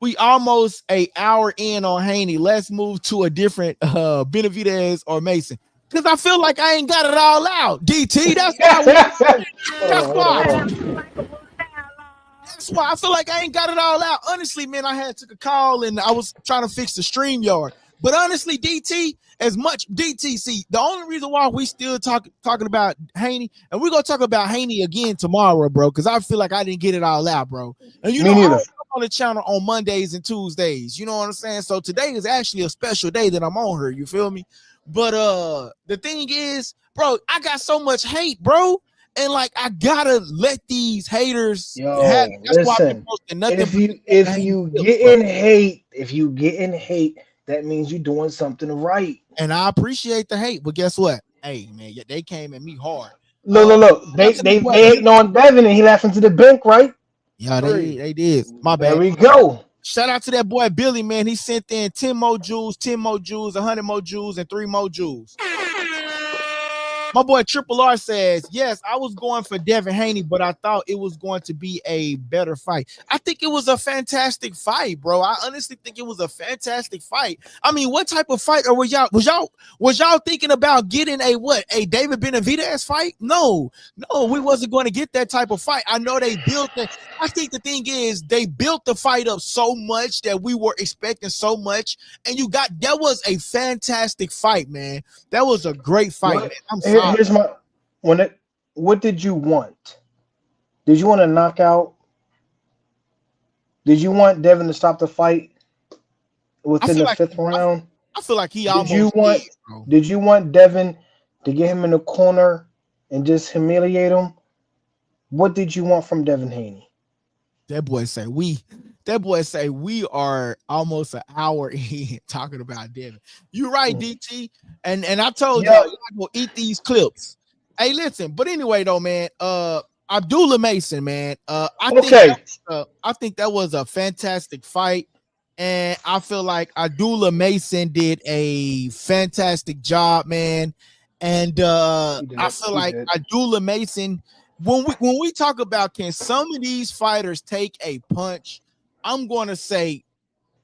we almost an hour in on Haney. Let's move to a different Benavidez or Mason. Because I feel like I ain't got it all out. DT, that's why. That's why I feel like I ain't got it all out. Honestly, man, I took a call and I was trying to fix the StreamYard. But honestly, DT, as much DTC, the only reason why we still talking about Haney, and we're gonna talk about Haney again tomorrow, bro, because I feel like I didn't get it all out, bro. And I don't on the channel on Mondays and Tuesdays. You know what I'm saying? So today is actually a special day that I'm on here. You feel me? But the thing is, bro, I got so much hate, bro. And like I gotta let these haters have it. That's why I'm posting nothing. If you getting hate, that means you're doing something right. And I appreciate the hate, but guess what? Hey, man, they came at me hard. Look. They hating on Devin and he laughing to the bank, right? Yeah, they did. My bad. There we go. Shout out to that boy Billy, man. He sent in 10 more jewels, 100 more jewels, and 3 more jewels. My boy Triple R says, yes, I was going for Devin Haney, but I thought it was going to be a better fight. I think it was a fantastic fight, bro. I honestly think it was a fantastic fight. I mean, what type of fight was y'all thinking about getting a David Benavidez fight? No, we wasn't going to get that type of fight. I know they built it. I think the thing is they built the fight up so much that we were expecting so much, and that was a fantastic fight, man. That was a great fight. Man. I'm sorry. Here's my what did you want? Did you want a knockout? Did you want Devin to stop the fight within the fifth round? I feel like he Did you want Devin to get him in the corner and just humiliate him? What did you want from Devin Haney? That boy say we are almost an hour in talking about Devin. You're right, DT. And I told y'all will eat these clips. Hey, listen, but anyway, though, man, Abdullah Mason, man. I think that was a fantastic fight. And I feel like Abdullah Mason did a fantastic job, man. And I feel like Abdullah Mason, when we talk about can some of these fighters take a punch, I'm going to say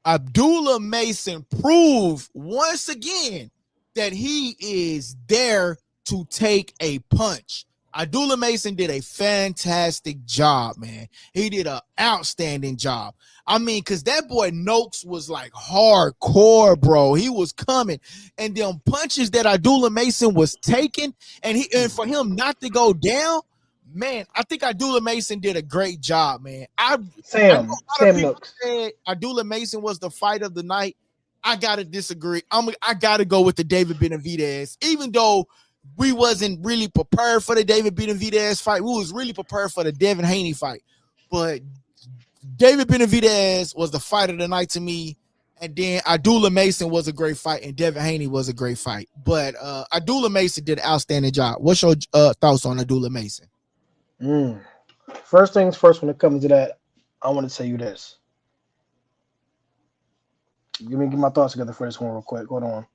Abdullah Mason proved once again that he is there to take a punch. Abdullah Mason did a fantastic job, man. He did an outstanding job. I mean, because that boy Noakes was like hardcore, bro. He was coming. And them punches that Abdullah Mason was taking, and for him not to go down, man, I think Abdullah Mason did a great job, man. Sam Noakes said Abdullah Mason was the fight of the night. I gotta disagree. I gotta go with the David Benavidez, even though we wasn't really prepared for the David Benavidez fight. We was really prepared for the Devin Haney fight, but David Benavidez was the fight of the night to me. And then Abdullah Mason was a great fight, and Devin Haney was a great fight. But Abdullah Mason did an outstanding job. What's your thoughts on Abdullah Mason? First things first, when it comes to that, I want to tell you this. Let me get my thoughts together for this one real quick. Hold on.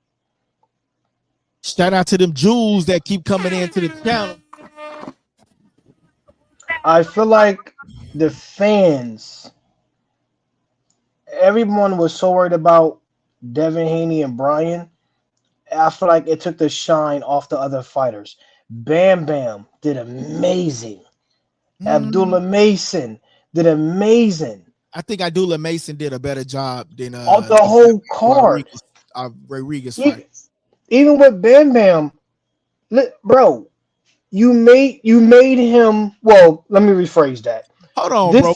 Shout out to them Jews that keep coming into the channel. I feel like the fans, everyone was so worried about Devin Haney and Brian. I feel like it took the shine off the other fighters. Bam Bam did amazing. Abdullah Mason did amazing. I think Abdullah Mason did a better job than the whole card. Rodriguez fight. Even with Bam Bam, bro, you made him. Well, let me rephrase that. Hold on, bro.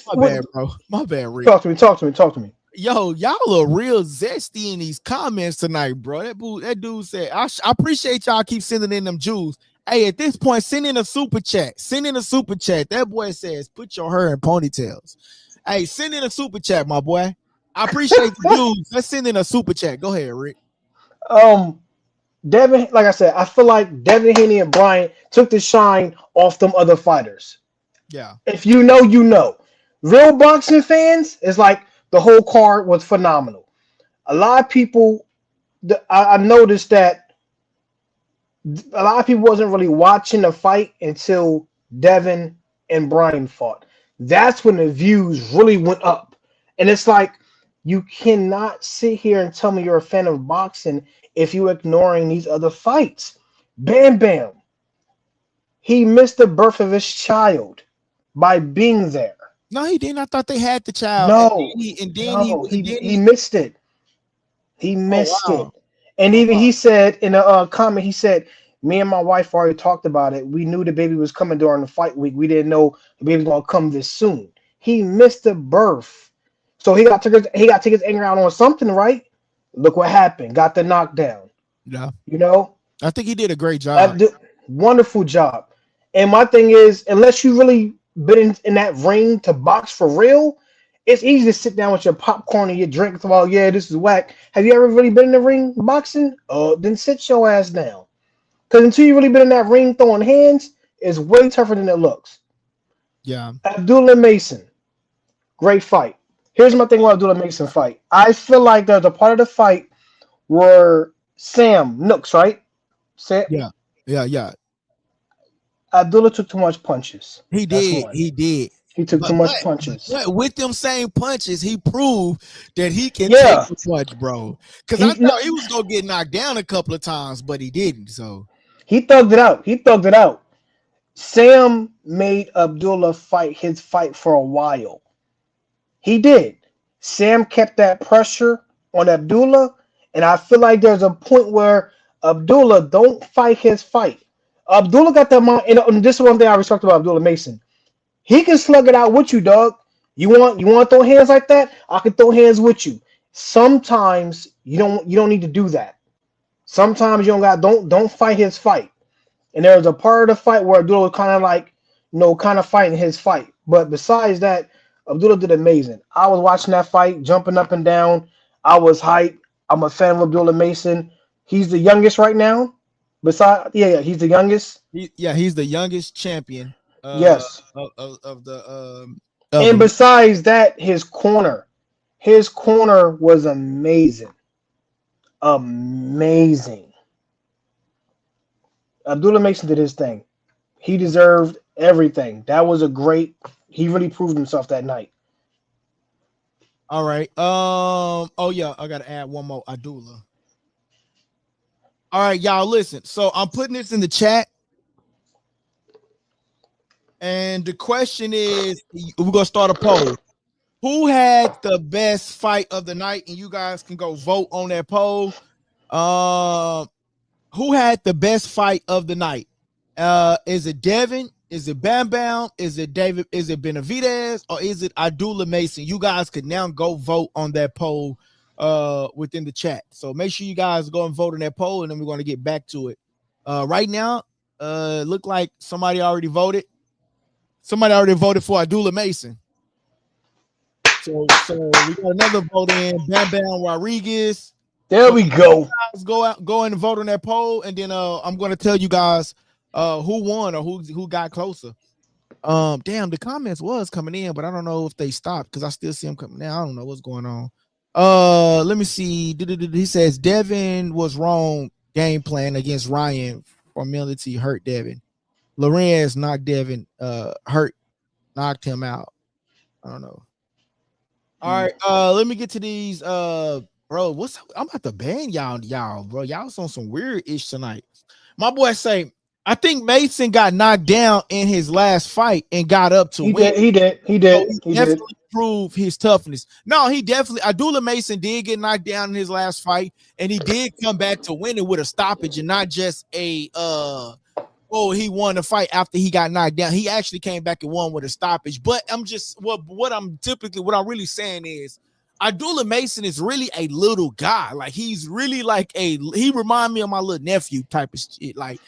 My bad, Rick. Talk to me. Yo, y'all are real zesty in these comments tonight, bro. That dude said, I appreciate y'all keep sending in them Jews. Hey, at this point, send in a super chat. That boy says, put your hair in ponytails. Hey, send in a super chat, my boy. I appreciate the Jews. Let's send in a super chat. Go ahead, Rick. Devin, like I said, I feel like Devin Haney and Brian took the shine off them other fighters. Yeah. If you know, you know. Real boxing fans, it's like the whole card was phenomenal. A lot of people, I noticed that a lot of people wasn't really watching the fight until Devin and Brian fought. That's when the views really went up. And it's like, you cannot sit here and tell me you're a fan of boxing if you're ignoring these other fights. Bam Bam, he missed the birth of his child by being there. No, he didn't. I thought they had the child. No, he missed it. He missed it. And even he said in a comment, he said, me and my wife already talked about it. We knew the baby was coming during the fight week. We didn't know the baby was going to come this soon. He missed the birth. So he got to take his anger out on something, right? Look what happened. Got the knockdown. Yeah. You know? I think he did a great job. Wonderful job. And my thing is, unless you really been in that ring to box for real, it's easy to sit down with your popcorn and your drink and well, yeah, this is whack. Have you ever really been in the ring boxing? Then sit your ass down. Because until you really been in that ring throwing hands, it's way tougher than it looks. Yeah. Abdullah Mason, great fight. Here's my thing about Abdullah Mason fight. I feel like there's a part of the fight where Sam Nooks, right? Yeah. Abdullah took too much punches. He That's did. one. He did. He took too much punches. But with them same punches, he proved that he can take Yeah. a punch, bro. Because I No, thought he was gonna get knocked down a couple of times, but he didn't. So he thugged it out. He thugged it out. Sam made Abdullah fight his fight for a while. He did. Sam kept that pressure on Abdullah, and I feel like there's a point where Abdullah don't fight his fight. Abdullah got that mind, and this is one thing I respect about Abdullah Mason. He can slug it out with you, dog. You want to throw hands like that? I can throw hands with you. Sometimes you don't need to do that. Sometimes you don't fight his fight. And there was a part of the fight where Abdullah was kind of like, kind of fighting his fight. But besides that, Abdullah did amazing. I was watching that fight, jumping up and down. I was hyped. I'm a fan of Abdullah Mason. He's the youngest right now. He's the youngest. he's the youngest champion. Yes. Of the And besides that, his corner was amazing. Amazing. Abdullah Mason did his thing. He deserved everything. That was he really proved himself that night. All right. Oh yeah, I gotta add one more Abdullah. All right, y'all listen. So I'm putting this in the chat. And the question is, we're gonna start a poll. Who had the best fight of the night? And you guys can go vote on that poll. Who had the best fight of the night? Is it Devin? Is it Bam Bam? Is it David? Is it Benavidez? Or is it Abdullah Mason? You guys could now go vote on that poll within the chat. So make sure you guys go and vote on that poll, and then we're going to get back to it. Right now, look like somebody already voted. Somebody already voted for Abdullah Mason. So we got another vote in. Bam Bam Rodriguez. There we go. Go in and vote on that poll, and then I'm going to tell you guys who won or who got closer. Damn, the comments was coming in, but I don't know if they stopped because I still see them coming in. I don't know what's going on. Let me see. He says Devin was wrong game plan against Ryan for Mility hurt Devin. Lorenz knocked Devin knocked him out. I don't know. All right, let me get to these bro. I'm about to ban y'all, bro. Y'all was on some weird ish tonight. My boy say, I think Mason got knocked down in his last fight and got up to win. He did. So he definitely proved his toughness. No, he definitely. Abdullah Mason did get knocked down in his last fight, and he did come back to win it with a stoppage and not just a he won the fight after he got knocked down. He actually came back and won with a stoppage. But I'm just what I'm really saying is Abdullah Mason is really a little guy. Like he's really like he remind me of my little nephew type of shit. Like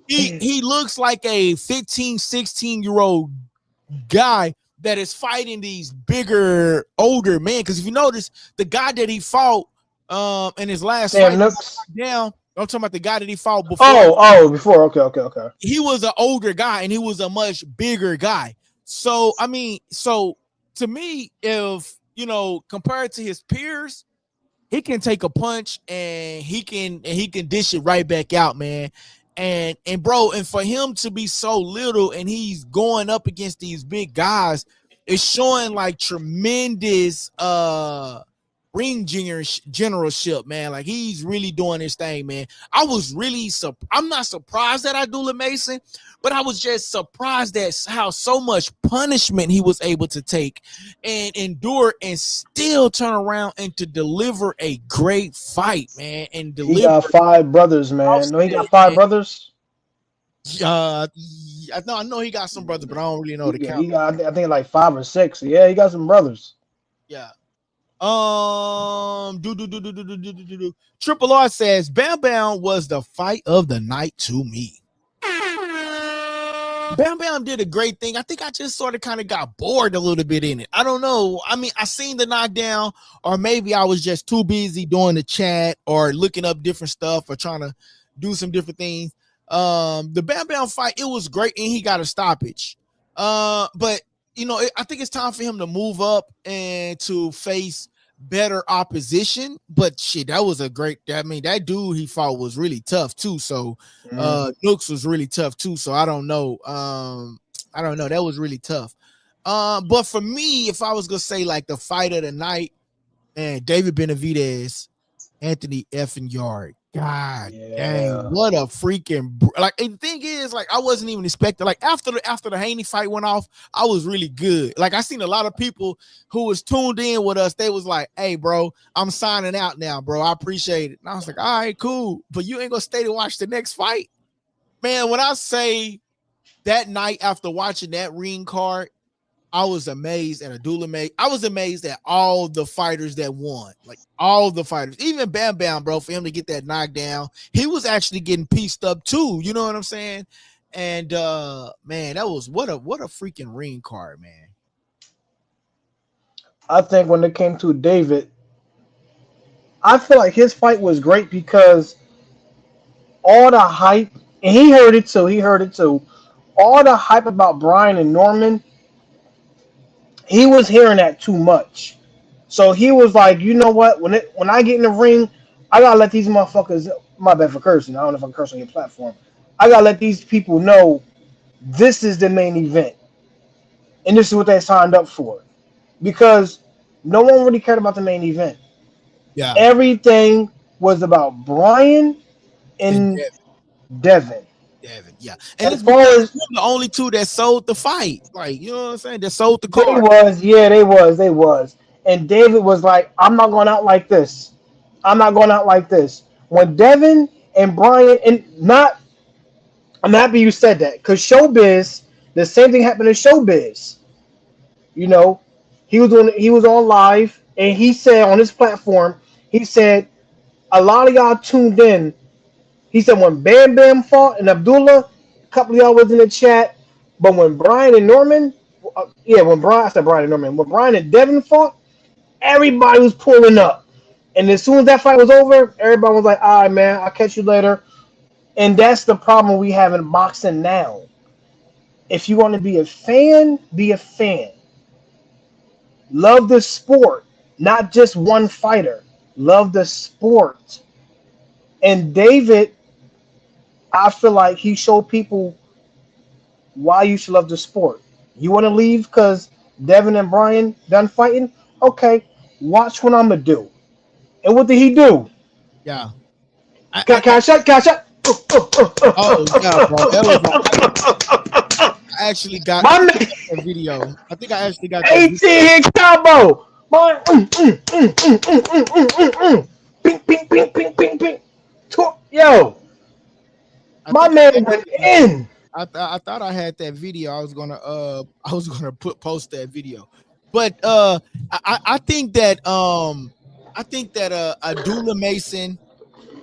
he looks like a 15, 16-year-old guy that is fighting these bigger, older men. Because if you notice, the guy that he fought in his last fight down. I'm talking about the guy that he fought before. Before. Okay. He was an older guy and he was a much bigger guy. So I mean, to me, if compared to his peers, he can take a punch and he can dish it right back out, man. And bro, and for him to be so little and he's going up against these big guys, it's showing like tremendous ring generalship, man. Like he's really doing his thing, man. I'm not surprised that Abdullah Mason, but I was just surprised at how so much punishment he was able to take and endure and still turn around and to deliver a great fight, man. And he got 5 brothers, man. No, he got 5 brothers. I know he got some brothers, but I don't really know the count. He got, I think like 5 or 6. Yeah, he got some brothers. Yeah. Triple R says Bam Bam was the fight of the night to me. Bam Bam did a great thing. I think I just sort of kind of got bored a little bit in it. I don't know. I mean, I seen the knockdown, or maybe I was just too busy doing the chat or looking up different stuff or trying to do some different things. The Bam Bam fight, it was great, and he got a stoppage. But I think it's time for him to move up and to face better opposition, but shit, that was a great. I mean, that dude he fought was really tough too. So Nooks was really tough too. So I don't know. I don't know. That was really tough. But for me, if I was gonna say like the fight of the night, man, David Benavidez, Anthony effing Yard. God dang, what a freaking like. And the thing is, like, I wasn't even expecting. Like after the Haney fight went off, I was really good. Like I seen a lot of people who was tuned in with us. They was like, "Hey, bro, I'm signing out now, bro. I appreciate it." And I was like, "All right, cool, but you ain't gonna stay to watch the next fight, man." When I say that night after watching that ring card, I was amazed at Abdullah May. I was amazed at all the fighters that won, like all the fighters, even Bam Bam, bro, for him to get that knockdown. He was actually getting pieced up too. You know what I'm saying? And man, that was what a freaking ring card, man. I think when it came to David, I feel like his fight was great because all the hype, and he heard it too. All the hype about Brian and Norman, he was hearing that too much. So he was like, you know what? When I get in the ring, I gotta let these motherfuckers. My bad for cursing. I don't know if I'm cursing on your platform. I gotta let these people know this is the main event, and this is what they signed up for. Because no one really cared about the main event. Yeah, Everything was about Brian and Devin. Devin, yeah, and As far as the only two that sold the fight, like you know what I'm saying, that sold the they card. they was. And David was like, I'm not going out like this. I'm not going out like this. When Devin and Brian, I'm happy you said that, because Showbiz, the same thing happened to Showbiz. You know, he was on live, and he said on his platform, he said a lot of y'all tuned in. He said when Bam Bam fought and Abdullah, a couple of y'all was in the chat, but when Brian and Norman, I said Brian and Norman, when Brian and Devin fought, everybody was pulling up. And as soon as that fight was over, everybody was like, all right, man, I'll catch you later. And that's the problem we have in boxing now. If you want to be a fan, be a fan. Love the sport, not just one fighter. Love the sport. And David, I feel like he showed people why you should love the sport. You want to leave because Devin and Brian done fighting? Okay, watch what I'm going to do. And what did he do? Yeah. Can I shut? Oh, yeah, bro. That was I actually got that video. I think I actually got that 18 hit combo. Ping, ping, ping, ping, ping, ping. Yo, my man went in. I thought I had that video. I was gonna post that video, but I think that Abdullah Mason,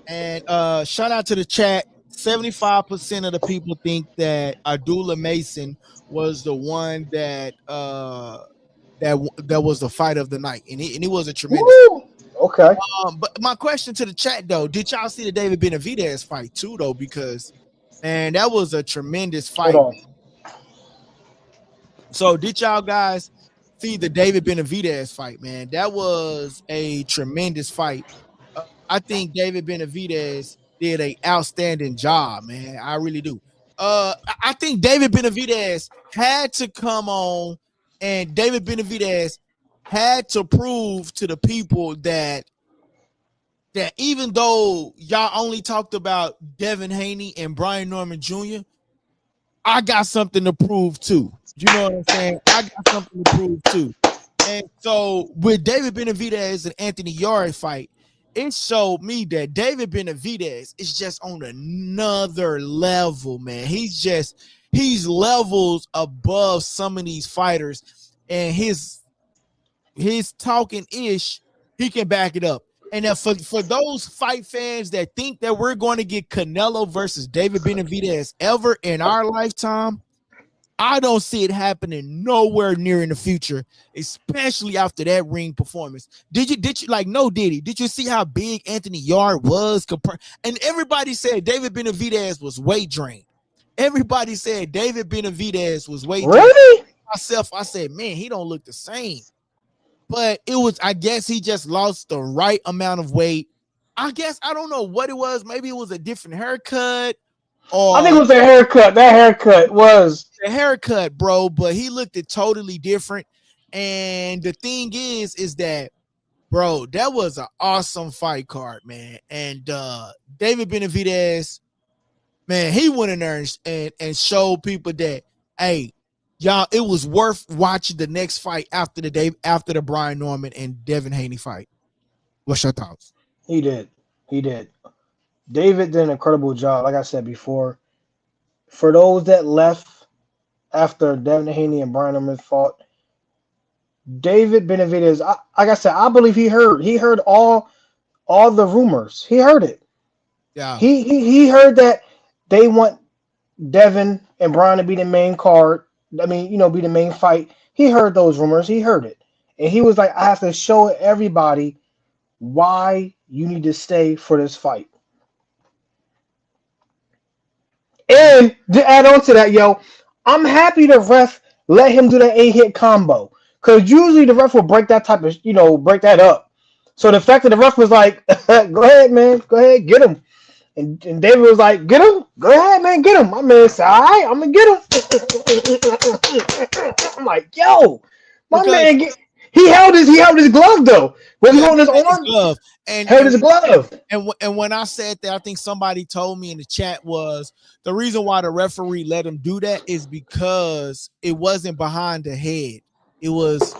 and shout out to the chat. 75% of the people think that Abdullah Mason was the one that was the fight of the night, and he was a tremendous. Okay. But my question to the chat though, did y'all see the David Benavidez fight too though? Because man, that was a tremendous fight. So did y'all guys see the David Benavidez fight, man? That was a tremendous fight. I think David Benavidez did an outstanding job, man. I really do. I think David Benavidez had to come on, and David Benavidez had to prove to the people that even though y'all only talked about Devin Haney and Brian Norman Jr., I got something to prove too. You know what I'm saying? I got something to prove too. And so with David Benavidez and Anthony Yard fight, it showed me that David Benavidez is just on another level, man. He's levels above some of these fighters, and his talking ish, he can back it up. And if for those fight fans that think that we're going to get Canelo versus David Benavidez ever in our lifetime, I don't see it happening nowhere near in the future, especially after that ring performance. Did you like no Diddy? Did you see how big Anthony Yard was compared? And everybody said David Benavidez was weight drained. Everybody said David Benavidez was weight drained. Really? Myself, I said, man, he don't look the same. but it was, I guess he just lost the right amount of weight. I guess I don't know what it was. Maybe it was a different haircut I think or it was a haircut. That haircut was. a haircut, bro. But he looked it totally different. And the thing is that, bro, that was an awesome fight card, man. And David Benavidez, man, he went in there and showed people that, hey, y'all, it was worth watching the next fight after the Brian Norman and Devin Haney fight. What's your thoughts? He did. He did. David did an incredible job. Like I said before, for those that left after Devin Haney and Brian Norman fought, David Benavidez, like I said, I believe he heard all the rumors. He heard it. Yeah. He heard that they want Devin and Brian to be the main card. I mean, be the main fight. He heard those rumors. He heard it. And he was like, I have to show everybody why you need to stay for this fight. And to add on to that, yo, I'm happy the ref let him do that 8-hit combo. Because usually the ref will break that type of, break that up. So the fact that the ref was like, go ahead, man. Go ahead, get him. And David was like, get him. Go ahead, man, get him. My man said, all right, I'm going to get him. I'm like, yo, my man, he held his glove, though. Was he holding his arm? Glove. And held his glove. And when I said that, I think somebody told me in the chat was the reason why the referee let him do that is because it wasn't behind the head. It was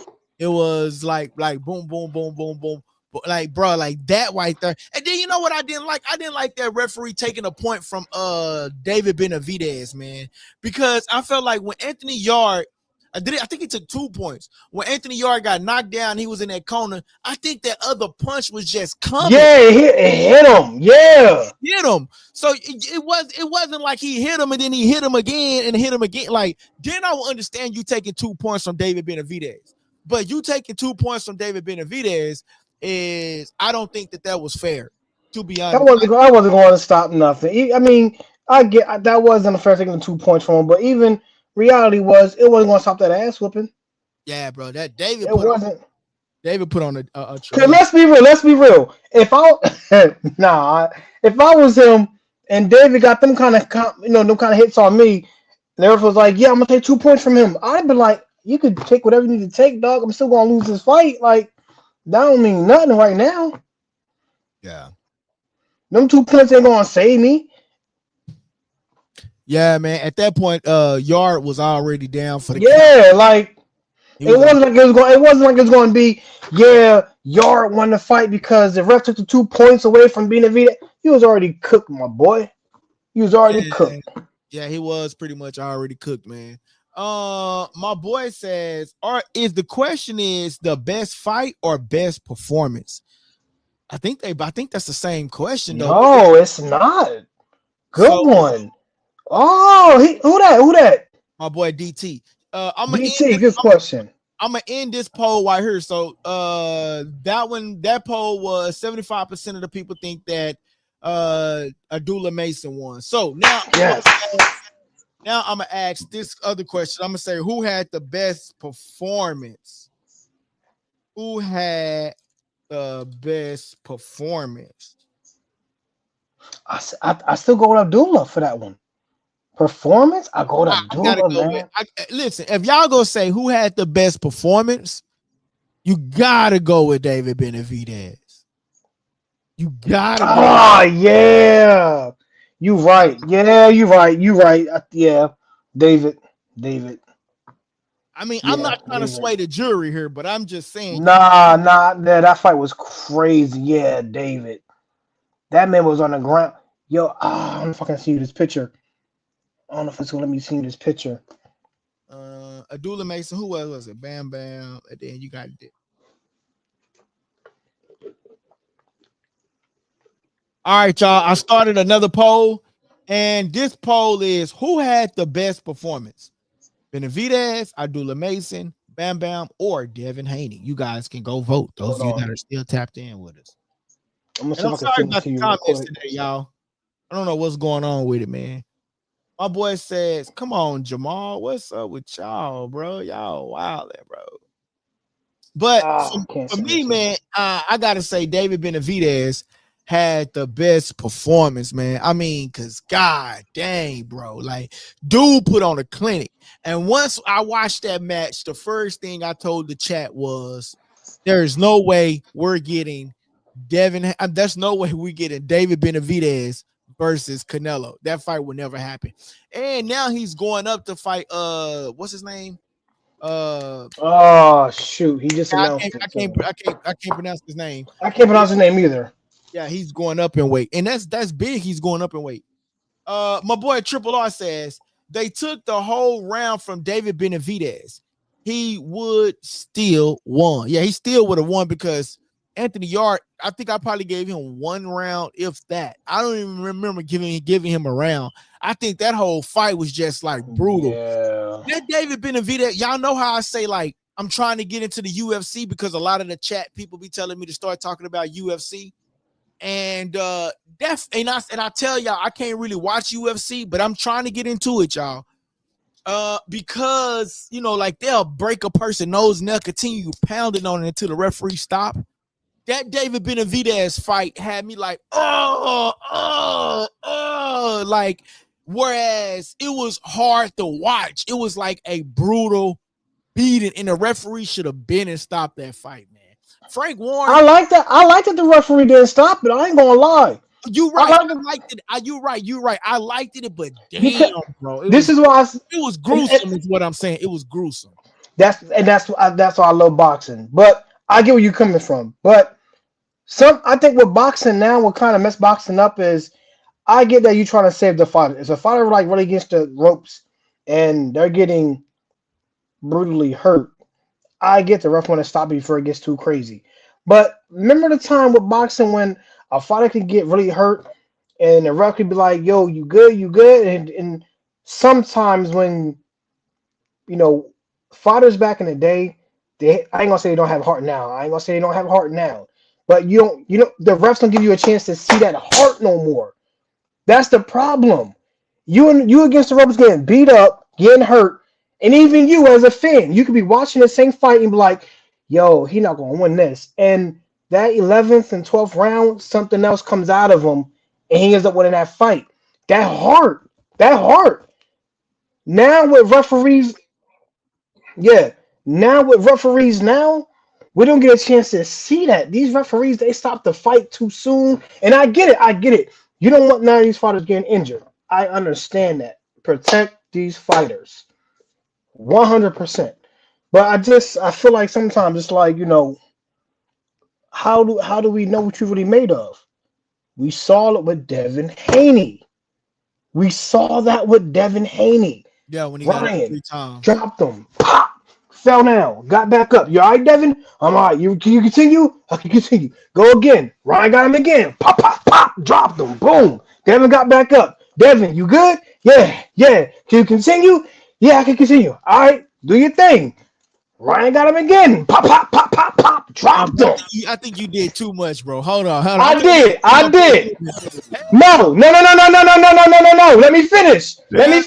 like boom, boom, boom, boom, boom. Like, bro, like that right there. And then you know what I didn't like? I didn't like that referee taking a point from David Benavidez, man. Because I felt like when Anthony Yard, I think he took 2 points. When Anthony Yard got knocked down, he was in that corner. I think that other punch was just coming. Yeah, it hit him. Yeah. Hit him. So it wasn't like he hit him and then he hit him again and hit him again. Like, then I will understand you taking 2 points from David Benavidez. But you taking 2 points from David Benavidez I don't think that was fair, to be honest. I wasn't going to stop nothing. I mean, I get that wasn't a fair taking 2 points from him, but even reality was it wasn't going to stop that ass whooping. Yeah, bro, that David David put on a Cause let's be real. If I was him and David got them kind of hits on me, and everyone was like, yeah, I'm gonna take 2 points from him. I'd be like, you could take whatever you need to take, dog. I'm still gonna lose this fight. Like, that don't mean nothing right now. Yeah. Them 2 points ain't gonna save me. Yeah, man. At that point, Yard was already down for the count. Like it wasn't like it was going to be. Yeah, Yard won the fight because the ref took the 2 points away from Benavidez. He was already cooked, my boy. He was already cooked. Yeah, he was pretty much already cooked, man. My boy says, the question is the best fight or best performance? I think that's the same question though. No, it's not. Good one. Oh, who that? My boy DT. DT, good question. I'm gonna end this poll right here. So that poll was 75% of the people think that Abdullah Mason won. So now yes. Now I'm gonna ask this other question. I'm gonna say who had the best performance? Who had the best performance? I still go with Abdullah for that one. Performance? I go to Abdullah, man. Listen, if y'all gonna say who had the best performance, you gotta go with David Benavidez. You gotta go. Oh, yeah. You right. Yeah, you right. Yeah, David. I mean, I'm not trying to sway the jury here, but I'm just saying. Nah, that fight was crazy. Yeah, David. That man was on the ground. Yo, I don't know if I can see this picture. I don't know if it's gonna let me see this picture. Abdullah Mason, who was it? Bam Bam, and then you got it. All right, y'all. I started another poll, and this poll is who had the best performance? Benavidez, Abdullah Mason, Bam Bam, or Devin Haney. You guys can go vote. Those of you that are still tapped in with us. I'm sorry about the comments today, y'all. I don't know what's going on with it, man. My boy says, "Come on, Jamal, what's up with y'all, bro? Y'all wild, bro." But I can't for say me, this. man, I gotta say David Benavidez had the best performance, man. I mean, cause god dang, bro, like dude put on a clinic. And once I watched that match, the first thing I told the chat was, there is no way we're getting Devin. There's no way we getting David Benavidez versus Canelo. That fight will never happen. And now he's going up to fight. What's his name? Oh shoot, he just I announced can't, it. I So can't, I can't, I can't pronounce his name. I can't pronounce his name either. Yeah, he's going up in weight, and that's big. He's going up in weight. My boy Triple R says they took the whole round from David Benavidez. He would still won. Yeah, he still would have won because Anthony Yard. I think I probably gave him one round, if that. I don't even remember giving him a round. I think that whole fight was just like brutal. Yeah. That David Benavidez, y'all know how I say like I'm trying to get into the UFC because a lot of the chat people be telling me to start talking about UFC. And I tell y'all I can't really watch UFC, but I'm trying to get into it, y'all. Because you know, like they'll break a person's nose and they'll continue pounding on it until the referee stop. That David Benavidez fight had me like, like, whereas it was hard to watch. It was like a brutal beating, and the referee should have been and stopped that fight, man. Frank Warren. I like that. I like that the referee didn't stop it. I ain't gonna lie. You right. I liked it. You right. I liked it, but damn, bro. It was gruesome, is what I'm saying. It was gruesome. That's why I love boxing. But I get where you're coming from. But I think with boxing now, what kind of mess boxing up is, I get that you trying to save the fighter. If a fighter like really against the ropes and they're getting brutally hurt, I get the ref want to stop it before it gets too crazy. But remember the time with boxing when a fighter could get really hurt and the ref could be like, yo, you good? And sometimes when, you know, fighters back in the day, I ain't gonna say they don't have heart now. But the refs don't give you a chance to see that heart no more. That's the problem. You against the ropes getting beat up, getting hurt, and even you as a fan, you could be watching the same fight and be like, yo, he not gonna win this. And that 11th and 12th round, something else comes out of him, and he ends up winning that fight. That heart. Now with referees, now, we don't get a chance to see that. These referees, they stop the fight too soon. And I get it. You don't want none of these fighters getting injured. I understand that. Protect these fighters. 100%. But I feel like sometimes it's like, you know, how do we know what you're really made of? We saw it with Devin Haney. Yeah, when he Ryan got 3 times. dropped him. Pop. Fell down. Got back up. You all right, Devin? I'm all right. Can you continue? I can continue. Go again. Ryan got him again. Pop, pop, pop. Dropped him. Boom. Devin got back up. Devin, you good? Yeah. Can you continue? Yeah, I can continue. All right. Do your thing. Ryan got him again. Pop, pop, pop, pop, pop. Dropped him. I think you did too much, bro. Hold on. I did. No. Let me finish. I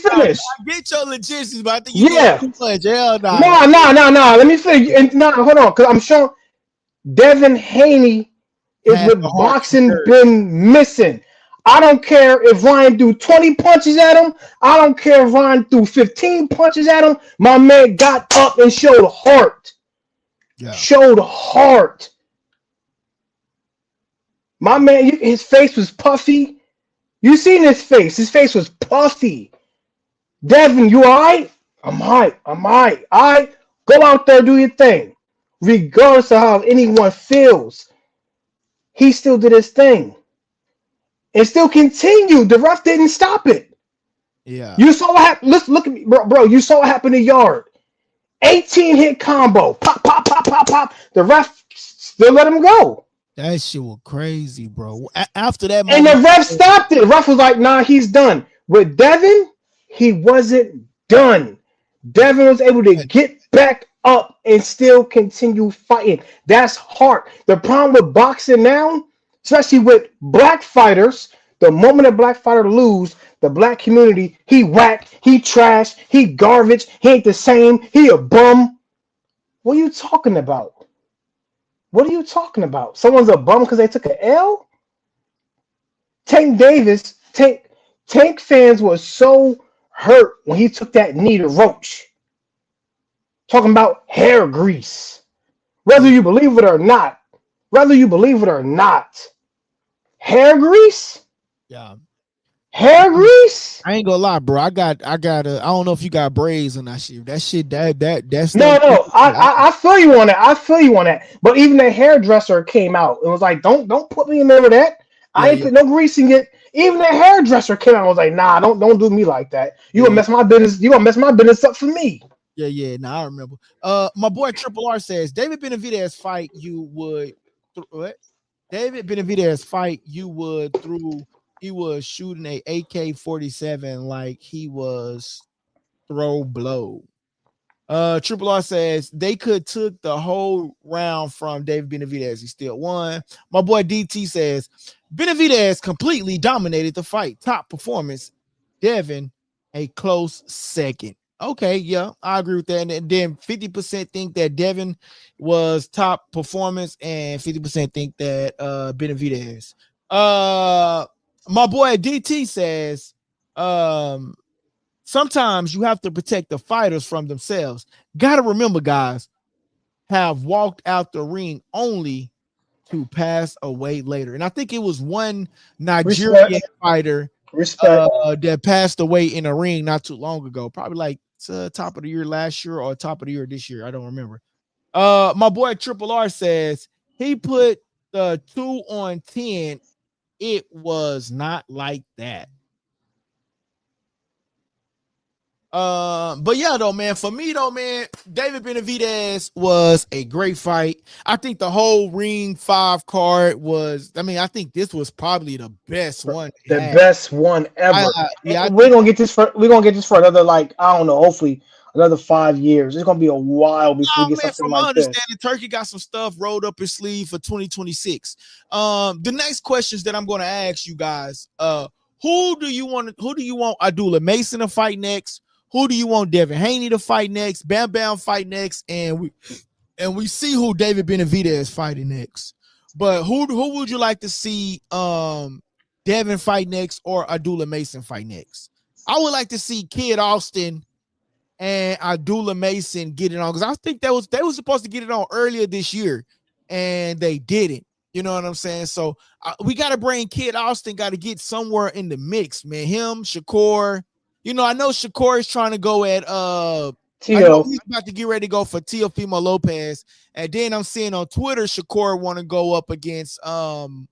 get your logistics, but I think you did too much. Hell no. No. Let me finish. And hold on, because I'm sure Devin Haney is what boxing been missing. I don't care if Ryan threw 20 punches at him. I don't care if Ryan threw 15 punches at him. My man got up and showed heart. Yeah. Showed heart. My man, his face was puffy. You seen his face. His face was puffy. Devin, you all right? I'm all right. All right. Go out there, do your thing. Regardless of how anyone feels. He still did his thing. And still continued. The ref didn't stop it. Yeah. You saw what happened. Look at me, bro. You saw what happened in Yard. 18 hit combo. Pop, pop, pop, pop, pop. The ref still let him go. That shit was crazy, bro. After that, and the ref stopped it. The ref was like, nah, he's done. With Devin, he wasn't done. Devin was able to get back up and still continue fighting. That's heart. The problem with boxing now, especially with black fighters, the moment a black fighter lose, the black community, he whack, he trash, he garbage, he ain't the same, he a bum. What are you talking about? What are you talking about? Someone's a bum because they took an L? Tank Davis, Tank fans were so hurt when he took that knee to Roach. Talking about hair grease. Whether Yeah, you believe it or not, hair grease? yeah. Hair grease? I ain't gonna lie, bro. I don't know if you got braids on that shit. That shit, that stuff. No, no, I feel you on that. I feel you on that. But even the hairdresser came out. It was like, don't put me in there with that. Yeah, I ain't yeah, put no grease in it. Even the hairdresser came out and was like, nah, don't do me like that. You yeah, gonna yeah, mess my business. You gonna mess my business up for me. yeah, yeah. Nah, I remember. My boy Triple R says David Benavidez fight you would what? David Benavidez fight you would through. He was shooting a AK-47 like he was throw blow. Triple R says they could took the whole round from David Benavidez. He still won. My boy DT says Benavidez completely dominated the fight. Top performance. Devin, a close second. Okay, yeah, I agree with that. And then 50% think that Devin was top performance, and 50% think that Benavidez. My boy DT says sometimes you have to protect the fighters from themselves. Gotta remember, guys, have walked out the ring only to pass away later. And I think it was one Nigerian Respect, fighter respect. that passed away in a ring not too long ago, probably like top of the year last year or top of the year this year. I don't remember. My boy Triple R says he put the 2 on 10. It was not like that. But yeah, though, man, for me though, man, David Benavidez was a great fight. I think the whole Ring 5 card was, I mean, I think this was probably the best one they The had. best one ever. Yeah, I We're think, gonna get this for another, like, I don't know, hopefully another 5 years. It's gonna be a while before oh we get man, something from my like this. understanding, Turkey got some stuff rolled up his sleeve for 2026. The next questions that I'm gonna ask you guys, who do you want Abdullah Mason to fight next? Who do you want Devin Haney to fight next? Bam Bam fight next, and we see who David Benavidez is fighting next. But who would you like to see Devin fight next or Abdullah Mason fight next? I would like to see Kid Austin and Abdullah Mason get it on, because I think they was supposed to get it on earlier this year and they didn't. You know what I'm saying? So we got to bring Kid Austin, got to get somewhere in the mix, man. Him, Shakur. You know, I know Shakur is trying to go at I know Tio, he's about to get ready to go for Teofimo Lopez. And then I'm seeing on Twitter Shakur want to go up against Conor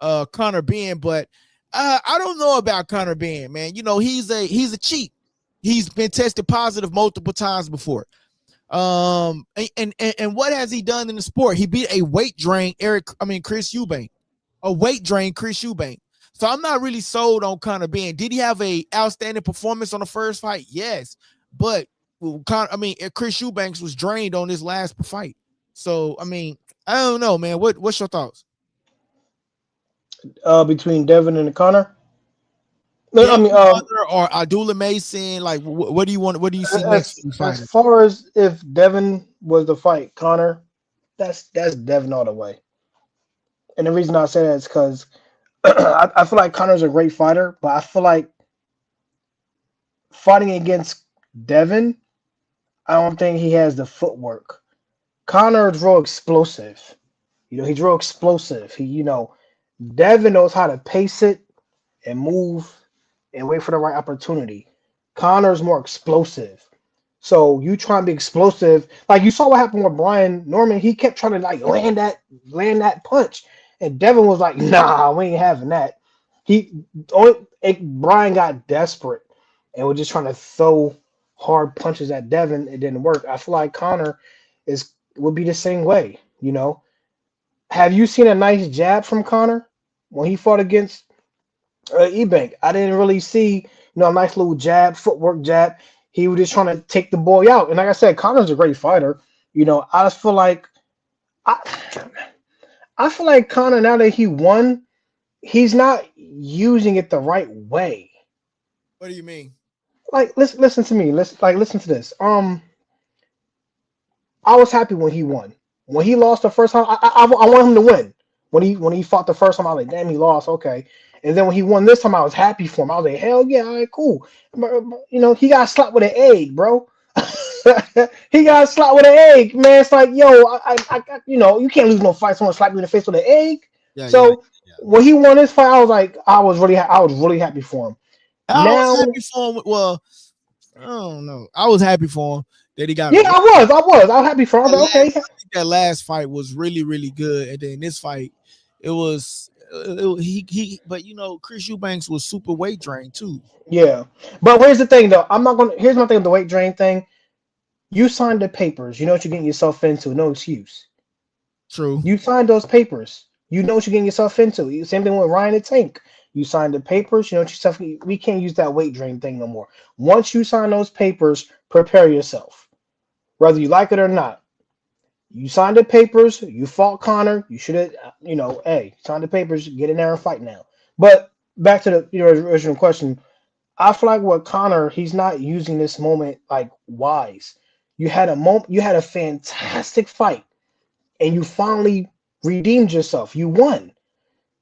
Benn, but I don't know about Conor Benn, man. You know, he's a cheat. He's been tested positive multiple times before. And what has he done in the sport? He beat a weight drain Chris Eubank. A weight drain Chris Eubank. So I'm not really sold on Conor Benn. Did he have a outstanding performance on the first fight? Yes. But Chris Eubanks was drained on his last fight. So I mean, I don't know, man. What's your thoughts? between Devin and Connor. I Devin mean, Hunter or Abdullah Mason? Like, what do you want? What do you see next for the as fighters? far as if Devin was the fight, Connor, that's Devin all the way. And the reason I say that is because I feel like Connor's a great fighter, but I feel like fighting against Devin, I don't think he has the footwork. Connor is real explosive. He's real explosive. Devin knows how to pace it and move and wait for the right opportunity. Connor's more explosive. So you try and be explosive. Like you saw what happened with Brian Norman. He kept trying to like land that punch. And Devin was like, nah, we ain't having that. Brian got desperate and was just trying to throw hard punches at Devin. It didn't work. I feel like Connor would be the same way. Have you seen a nice jab from Connor when he fought against Ebank? I didn't really see a nice little jab, footwork jab. He was just trying to take the boy out. And like I said, Connor's a great fighter. I just feel like I feel like Connor, now that he won, he's not using it the right way. What do you mean? Like, listen to me. Listen to this. I was happy when he won. When he lost the first time, I want him to win. When he fought the first time, I was like, damn, he lost. Okay. And then when he won this time, I was happy for him. I was like, hell yeah, all right, cool. You know, he got slapped with an egg, bro. He got slapped with an egg, man. It's like, yo, you know, you can't lose no fight. Someone slap you in the face with an egg. Yeah, yeah, So yeah. when he won this fight, I was like, I was really happy for him. I was Now, happy for him. Well, I don't know. I was happy for him that he got. yeah, I was happy for him. I was like, okay. I think that last fight was really, really good, and then this fight, it was he. But you know, Chris Eubanks was super weight drained too. Yeah, but here's the thing, though. I'm not gonna. Here's my thing with the weight drain thing. You signed the papers. You know what you're getting yourself into. No excuse. True. You signed those papers. You know what you're getting yourself into. Same thing with Ryan and Tank. You signed the papers. You know what yourself. We can't use that weight drain thing no more. Once you sign those papers, prepare yourself. Whether you like it or not. You signed the papers. You fought Connor. You should have. You know, hey, sign the papers. Get in there and fight now. But back to the original question. I feel like with Connor, he's not using this moment like wise. You had a moment. You had a fantastic fight, and you finally redeemed yourself. You won.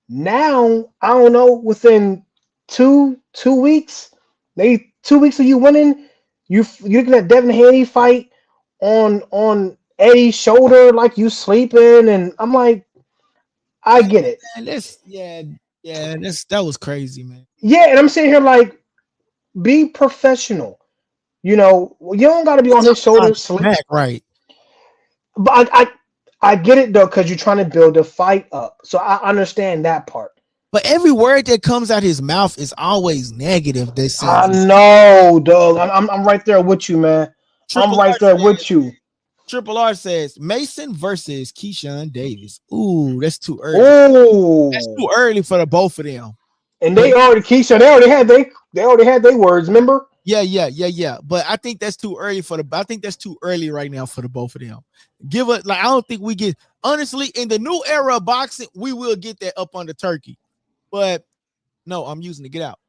Now, I don't know, within two weeks, maybe 2 weeks of you winning, you're looking at Devin Haney fight on Eddie's shoulder like you sleeping, and I'm like, I get it. And that was crazy, man. Yeah, and I'm sitting here like, be professional. You know, you don't got to be on his shoulder sleep. Right. But I get it though, because you're trying to build a fight up. So I understand that part. But every word that comes out his mouth is always negative. They say. I know, dog. I'm right there with you, man. I'm right there with you. Triple R says Mason versus Keyshawn Davis. Ooh, that's too early. Ooh, that's too early for the both of them. And they already had their words. Remember? Yeah. But I think that's too early I think that's too early right now for the both of them. I don't think we get, honestly, in the new era of boxing, we will get that up on the turkey. But no, I'm using it. Get out.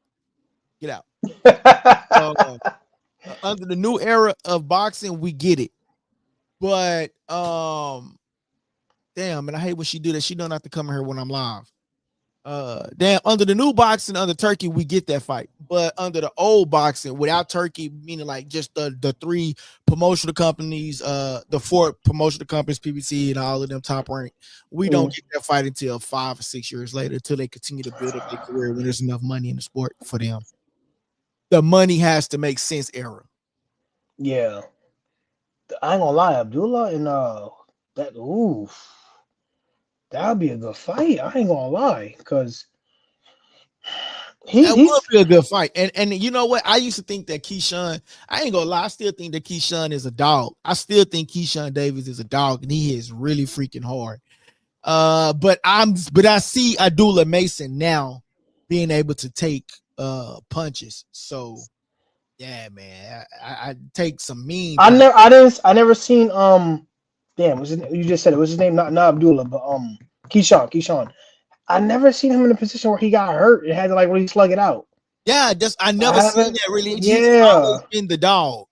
Under the new era of boxing, we get it. But damn, and I hate when she do that. She don't have to come here when I'm live. Damn, under the new boxing, under turkey, we get that fight. But under the old boxing, without turkey, meaning like just the three promotional companies, the four promotional companies, PBC and all of them top rank, we don't get that fight until 5 or 6 years later, until they continue to build up their career when there's enough money in the sport for them. The money has to make sense era. Yeah. I ain't gonna lie, Abdullah and that'd be a good fight. I ain't gonna lie, because that would be a good fight. And you know what? I used to think that Keyshawn, I ain't gonna lie, I still think that Keyshawn is a dog. I still think Keyshawn Davis is a dog, and he is really freaking hard. But I see Abdullah Mason now being able to take punches. So yeah, man, I take some mean. I never seen damn, you just said it was his name, not Abdullah, but Keyshawn. I never seen him in a position where he got hurt and had to like really slug it out. Yeah, I never seen that really. Yeah, he's always been the dog.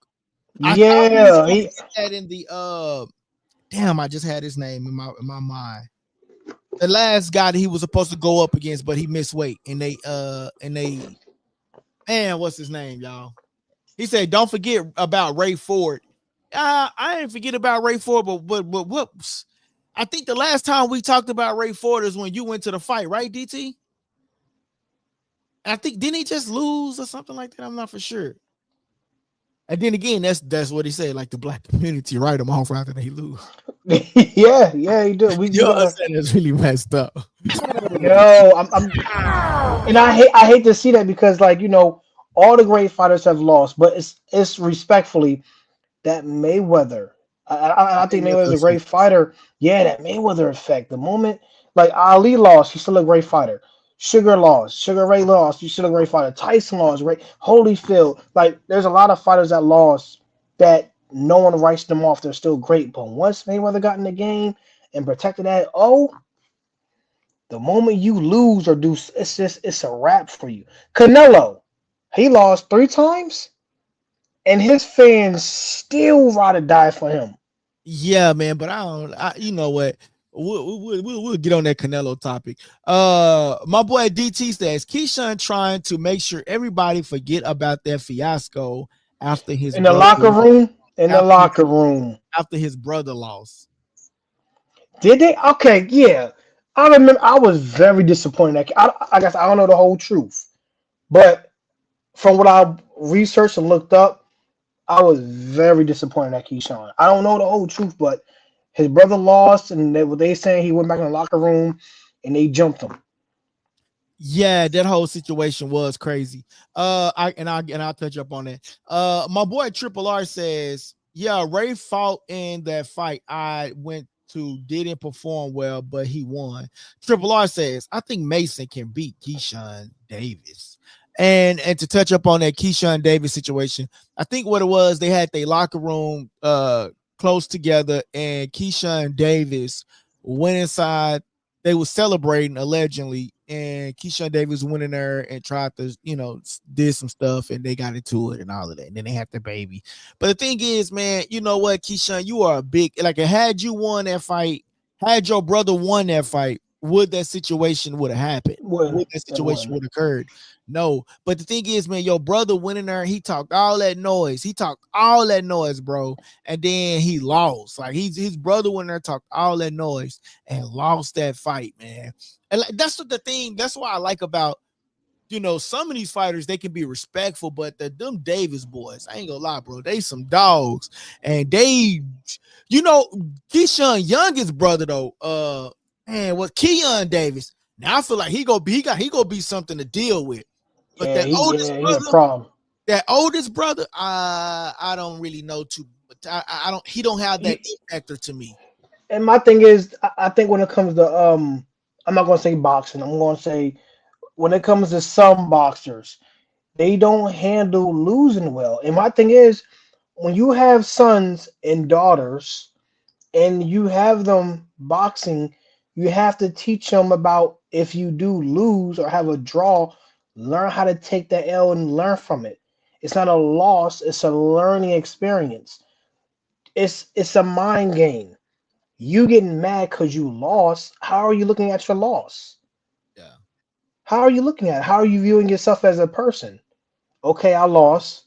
He that in the damn, I just had his name in my mind. The last guy that he was supposed to go up against, but he missed weight, and they man, what's his name, y'all? He said, "Don't forget about Ray Ford." I didn't forget about Ray Ford, but whoops. I think the last time we talked about Ray Ford is when you went to the fight, right, DT? I think, didn't he just lose or something like that? I'm not for sure. And then again, that's what he said, like the black community write him off after they lose. yeah, he did. That's really messed up. Yo, and I hate to see that, because like, you know, all the great fighters have lost, but it's respectfully that Mayweather. I think Mayweather's a great fighter. Yeah, that Mayweather effect. The moment like Ali lost, he's still a great fighter. Sugar lost. Sugar Ray lost. He's still a great fighter. Tyson lost. Ray Holyfield. Like, there's a lot of fighters that lost that no one writes them off. They're still great. But once Mayweather got in the game and protected that, the moment you lose or do, it's a wrap for you. Canelo, he lost 3 times, and his fans still ride or die for him. Yeah, man, but you know what? We'll get on that Canelo topic. My boy DT says Keyshawn trying to make sure everybody forget about that fiasco after his In the brother locker room. In the after locker room. after his brother lost. Did they? Okay, yeah. I remember. I was very disappointed. I guess I don't know the whole truth, but from what I researched and looked up, I was very disappointed at Keyshawn. I don't know the whole truth, but his brother lost, and they saying he went back in the locker room and they jumped him. Yeah, that whole situation was crazy. I'll touch up on that. My boy Triple R says, yeah, Ray fought in that fight. I went to didn't perform well, but he won. Triple R says, I think Mason can beat Keyshawn Davis. And to touch up on that Keyshawn Davis situation, I think what it was, they had their locker room close together, and Keyshawn Davis went inside. They were celebrating allegedly, and Keyshawn Davis went in there and tried to, did some stuff, and they got into it and all of that. And then they had the baby. But the thing is, man, you know what, Keyshawn, you are a big, like, had you won that fight, had your brother won that fight, would that situation would have happened? Would that situation would have occurred? No. But the thing is, man, your brother went in there, he talked all that noise. He talked all that noise, bro. And then he lost. Like, his brother went in there, talked all that noise and lost that fight, man. And like, that's what the thing, that's what I like about, some of these fighters, they can be respectful, but them Davis boys, I ain't gonna lie, bro, they some dogs. And they, Keyshawn youngest brother though, what Keon Davis. Now I feel like he gonna be something to deal with. But Yeah, he a problem. That oldest brother, I don't really know too. I don't. He don't have that factor to me. And my thing is, I think when it comes to I'm not gonna say boxing. I'm gonna say when it comes to some boxers, they don't handle losing well. And my thing is, when you have sons and daughters, and you have them boxing, you have to teach them about if you do lose or have a draw, learn how to take that L and learn from it. It's not a loss, it's a learning experience. It's a mind game. You getting mad because you lost. How are you looking at your loss? Yeah. How are you looking at it? How are you viewing yourself as a person? Okay, I lost.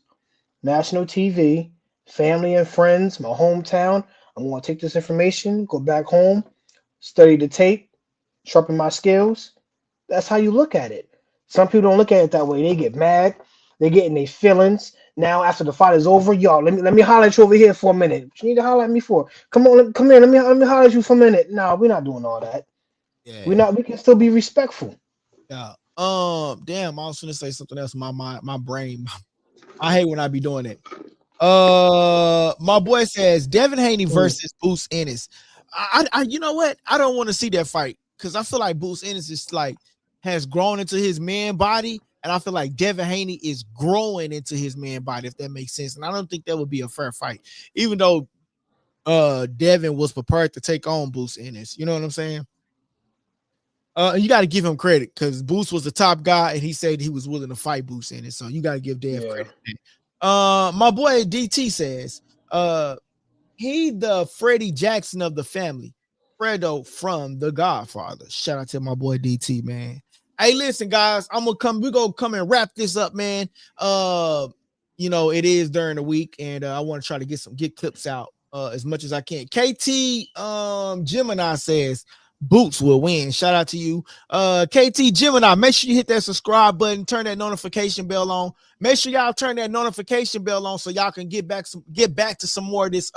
National TV, family and friends, my hometown. I'm going to take this information, go back home, study the tape, sharpen my skills. That's how you look at it. Some people don't look at it that way. They get mad. They get in their feelings. Now after the fight is over, y'all, let me holler at you over here for a minute. What you need to holler at me for? Come on, come here. Let me holler at you for a minute. No, we're not doing all that. Yeah. We can still be respectful. Yeah. Damn, I was gonna say something else. My brain. I hate when I be doing it. My boy says Devin Haney versus Boots Ennis. I you know what? I don't want to see that fight because I feel like Boots Ennis is like has grown into his man body, and I feel like Devin Haney is growing into his man body, if that makes sense. And I don't think that would be a fair fight, even though Devin was prepared to take on Boots Ennis. You know what I'm saying? And you got to give him credit because Boots was the top guy, and he said he was willing to fight Boots Ennis. So you got to give Dev credit. My boy DT says, he the Freddie Jackson of the family. Fredo from The Godfather. Shout out to my boy DT, man. Hey, listen, guys, we're gonna come and wrap this up, man. It is during the week, and I want to try to get clips out as much as I can. KT Gemini says Boots will win. Shout out to you. KT Gemini, make sure you hit that subscribe button, turn that notification bell on. Make sure y'all turn that notification bell on so y'all can get back to some more of this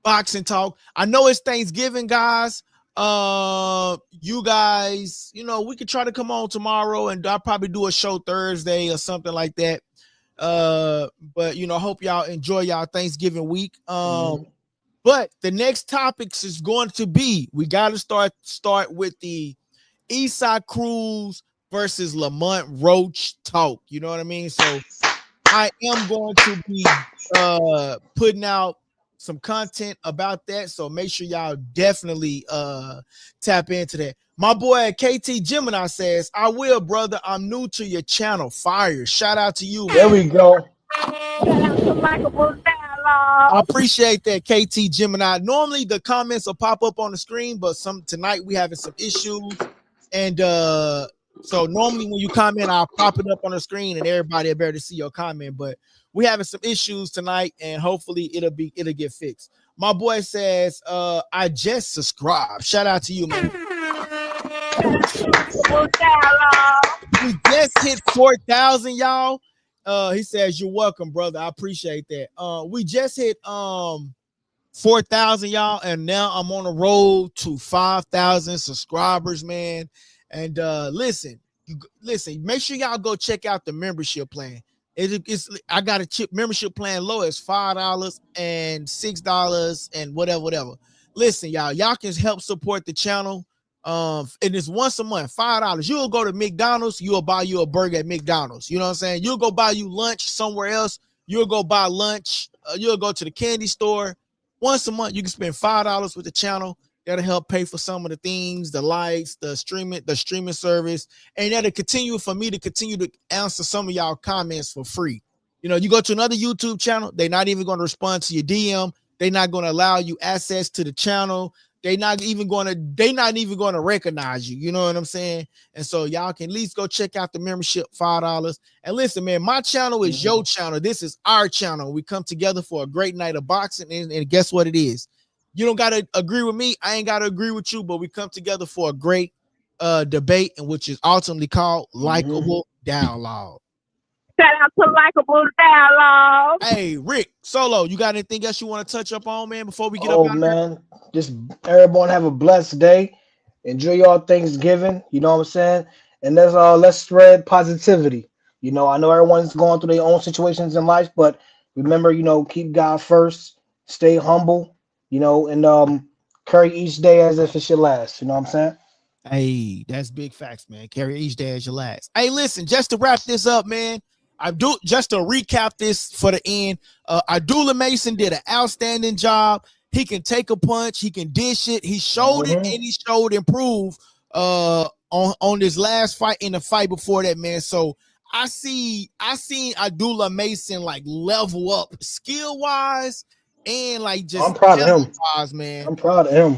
boxing talk. I know it's Thanksgiving, guys. You guys, we could try to come on tomorrow, and I'll probably do a show Thursday or something like that. But hope y'all enjoy y'all Thanksgiving week. But the next topics is going to be, we got to start with the Eastside Cruz versus Lamont Roach talk. You know what I mean? So I am going to be putting out some content about that. So make sure y'all definitely tap into that. My boy KT Gemini says, I will, brother. I'm new to your channel. Fire. Shout out to you. There we go. Shout out to Likeable Dialogue. I appreciate that, KT Gemini. Normally the comments will pop up on the screen, but tonight we having some issues, and so normally when you comment, I'll pop it up on the screen, and everybody will be able to see your comment. But we having some issues tonight, and hopefully it'll get fixed. My boy says, I just subscribed. Shout out to you, man. We just hit 4,000, y'all. He says, you're welcome, brother. I appreciate that. We just hit 4,000, y'all, and now I'm on the road to 5,000 subscribers, man. And listen, make sure y'all go check out the membership plan. I got a membership plan low as $5 and $6 and whatever. Listen, y'all can help support the channel. And it's once a month, $5. You'll go to McDonald's, you'll buy you a burger at McDonald's. You know what I'm saying? You'll go buy you lunch somewhere else. You'll go buy lunch. You'll go to the candy store. Once a month, you can spend $5 with the channel. That'll help pay for some of the things, the lights, the streaming service, and that'll continue for me to continue to answer some of y'all comments for free. You know, you go to another YouTube channel, they're not even going to respond to your DM. They're not going to allow you access to the channel. They're not even going to recognize you. You know what I'm saying? And so y'all can at least go check out the membership, $5. And listen, man, my channel is your channel. This is our channel. We come together for a great night of boxing, and guess what it is? You don't got to agree with me. I ain't got to agree with you, but we come together for a great debate, and which is ultimately called Likeable Dialogue. Shout out to Likeable Dialogue. Hey, Rick Solo, you got anything else you want to touch up on, man, before we get up? Oh man, just everyone have a blessed day. Enjoy your Thanksgiving. You know what I'm saying? And let's spread positivity. You know, I know everyone's going through their own situations in life, but remember, you know, keep God first. Stay humble. You know, and carry each day as if it's your last. You know what I'm saying? Hey, that's big facts, man. Carry each day as your last. Hey, listen, just to wrap this up, man. Just to recap this for the end. Abdullah Mason did an outstanding job. He can take a punch, he can dish it. He showed it, and he showed improve on this last fight and the fight before that, man. So I seen Abdullah Mason like level up skill wise. And like just I'm proud of him, man. I'm proud of him.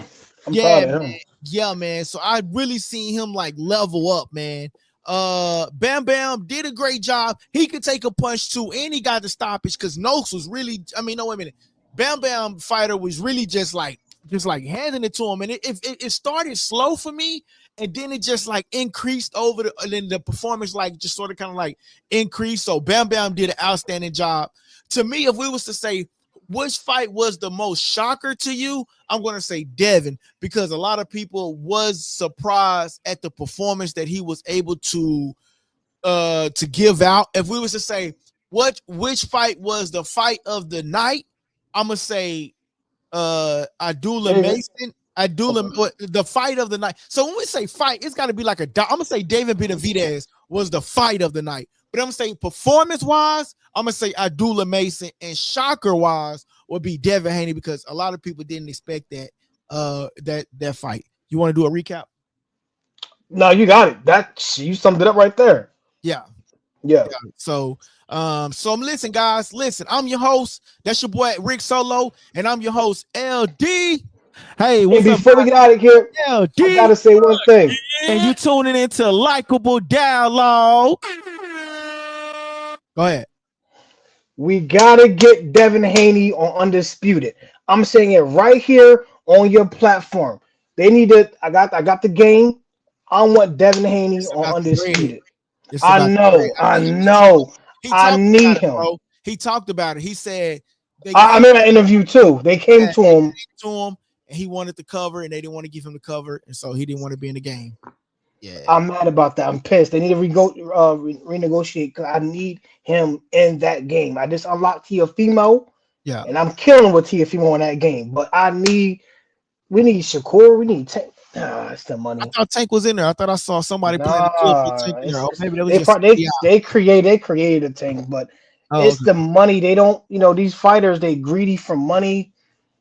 Yeah, man. So I really seen him like level up, man. Bam Bam did a great job. He could take a punch too, and he got the stoppage because Noakes was really. I mean, no, wait a minute. Bam Bam fighter was really just like handing it to him, and it started slow for me, and then it just like increased and then the performance like just sort of kind of like increased. So Bam Bam did an outstanding job. To me, if we was to say which fight was the most shocker to you, I'm going to say Devin, because a lot of people was surprised at the performance that he was able to give out. If we was to say which fight was the fight of the night, I'm going to say Abdullah Mason. The fight of the night. So when we say fight, it's got to be like I'm going to say David Benavidez was the fight of the night. But I'm going to say performance-wise, I'm going to say Abdullah Mason, and shocker-wise would be Devin Haney, because a lot of people didn't expect that fight. You want to do a recap? No, you got it. You summed it up right there. Yeah. So listen, guys. Listen, I'm your host. That's your boy Rick Solo, and I'm your host LD. Hey, before we get out of here, LD, I gotta say one thing. And you tuning into Likeable Dialogue. Go ahead. We gotta get Devin Haney on Undisputed. I'm saying it right here on your platform. They need to. I got the game. I want Devin Haney on Undisputed. I know. I need him. Bro. He talked about it. He said I'm in an interview too. They came to him, and he wanted the cover, and they didn't want to give him the cover, and so he didn't want to be in the game. Yeah, I'm mad about that. I'm pissed. They need to renegotiate, because I need him in that game. I just unlocked Teofimo, and I'm killing with Teofimo in that game. But we need Shakur. We need Tank. It's the money. I thought Tank was in there. I thought I saw somebody playing the clip with Tank in there. Maybe that was they created a Tank, but it's the money. They don't, these fighters, they greedy for money.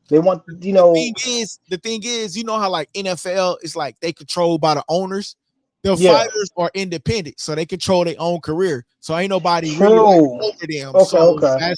They want, The thing is, you know how like NFL is like they controlled by the owners. The Yeah. fighters are independent, so they control their own career. So ain't nobody True. really like over them. Okay, So okay.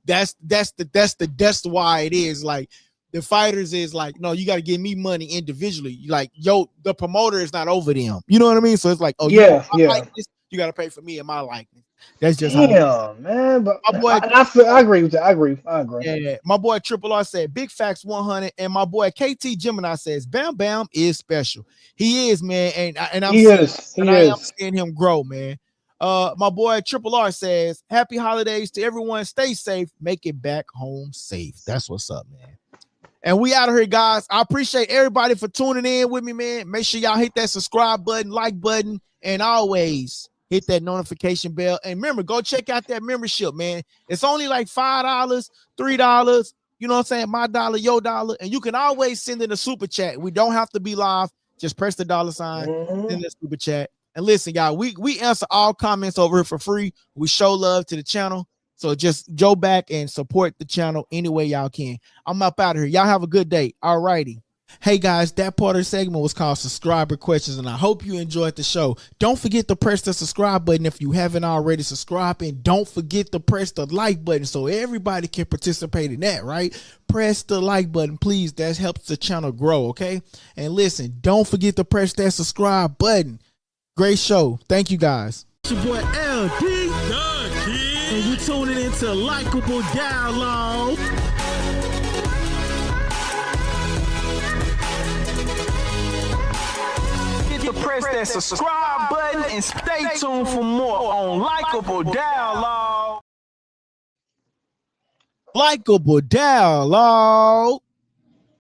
that's why it is like the fighters is like, no, you got to give me money individually. Like, yo, the promoter is not over them. You know what I mean? So it's like, oh, you Yeah, want my yeah. likeness, you got to pay for me and my likeness. That's just how. Damn, man. But My boy, I agree with that. I agree. yeah, my boy Triple R said Big Facts 100, and my boy KT Gemini says Bam Bam is special. He is, man, and I am seeing him grow, man. My boy Triple R says happy holidays to everyone. Stay safe, make it back home safe. That's what's up, man. And we out of here, guys. I appreciate everybody for tuning in with me, man. Make sure y'all hit that subscribe button, like button, and always hit that notification bell. And remember, go check out that membership, man. It's only like $5, $3. You know what I'm saying? My dollar, your dollar. And you can always send in a super chat. We don't have to be live. Just press the $, send the super chat. And listen, y'all, we answer all comments over here for free. We show love to the channel. So just go back and support the channel any way y'all can. I'm up out of here. Y'all have a good day. All righty. Hey guys, that part of the segment was called Subscriber Questions, and I hope you enjoyed the show. Don't forget to press the subscribe button if you haven't already subscribed, and don't forget to press the like button so everybody can participate in that, right? Press the like button, please. That helps the channel grow, okay? And listen, don't forget to press that subscribe button. Great show. Thank you guys. It's your boy LD, and you're tuning into Likeable Dialogue. Press that subscribe button and stay tuned for more on Likeable Dialogue. Likeable Dialogue.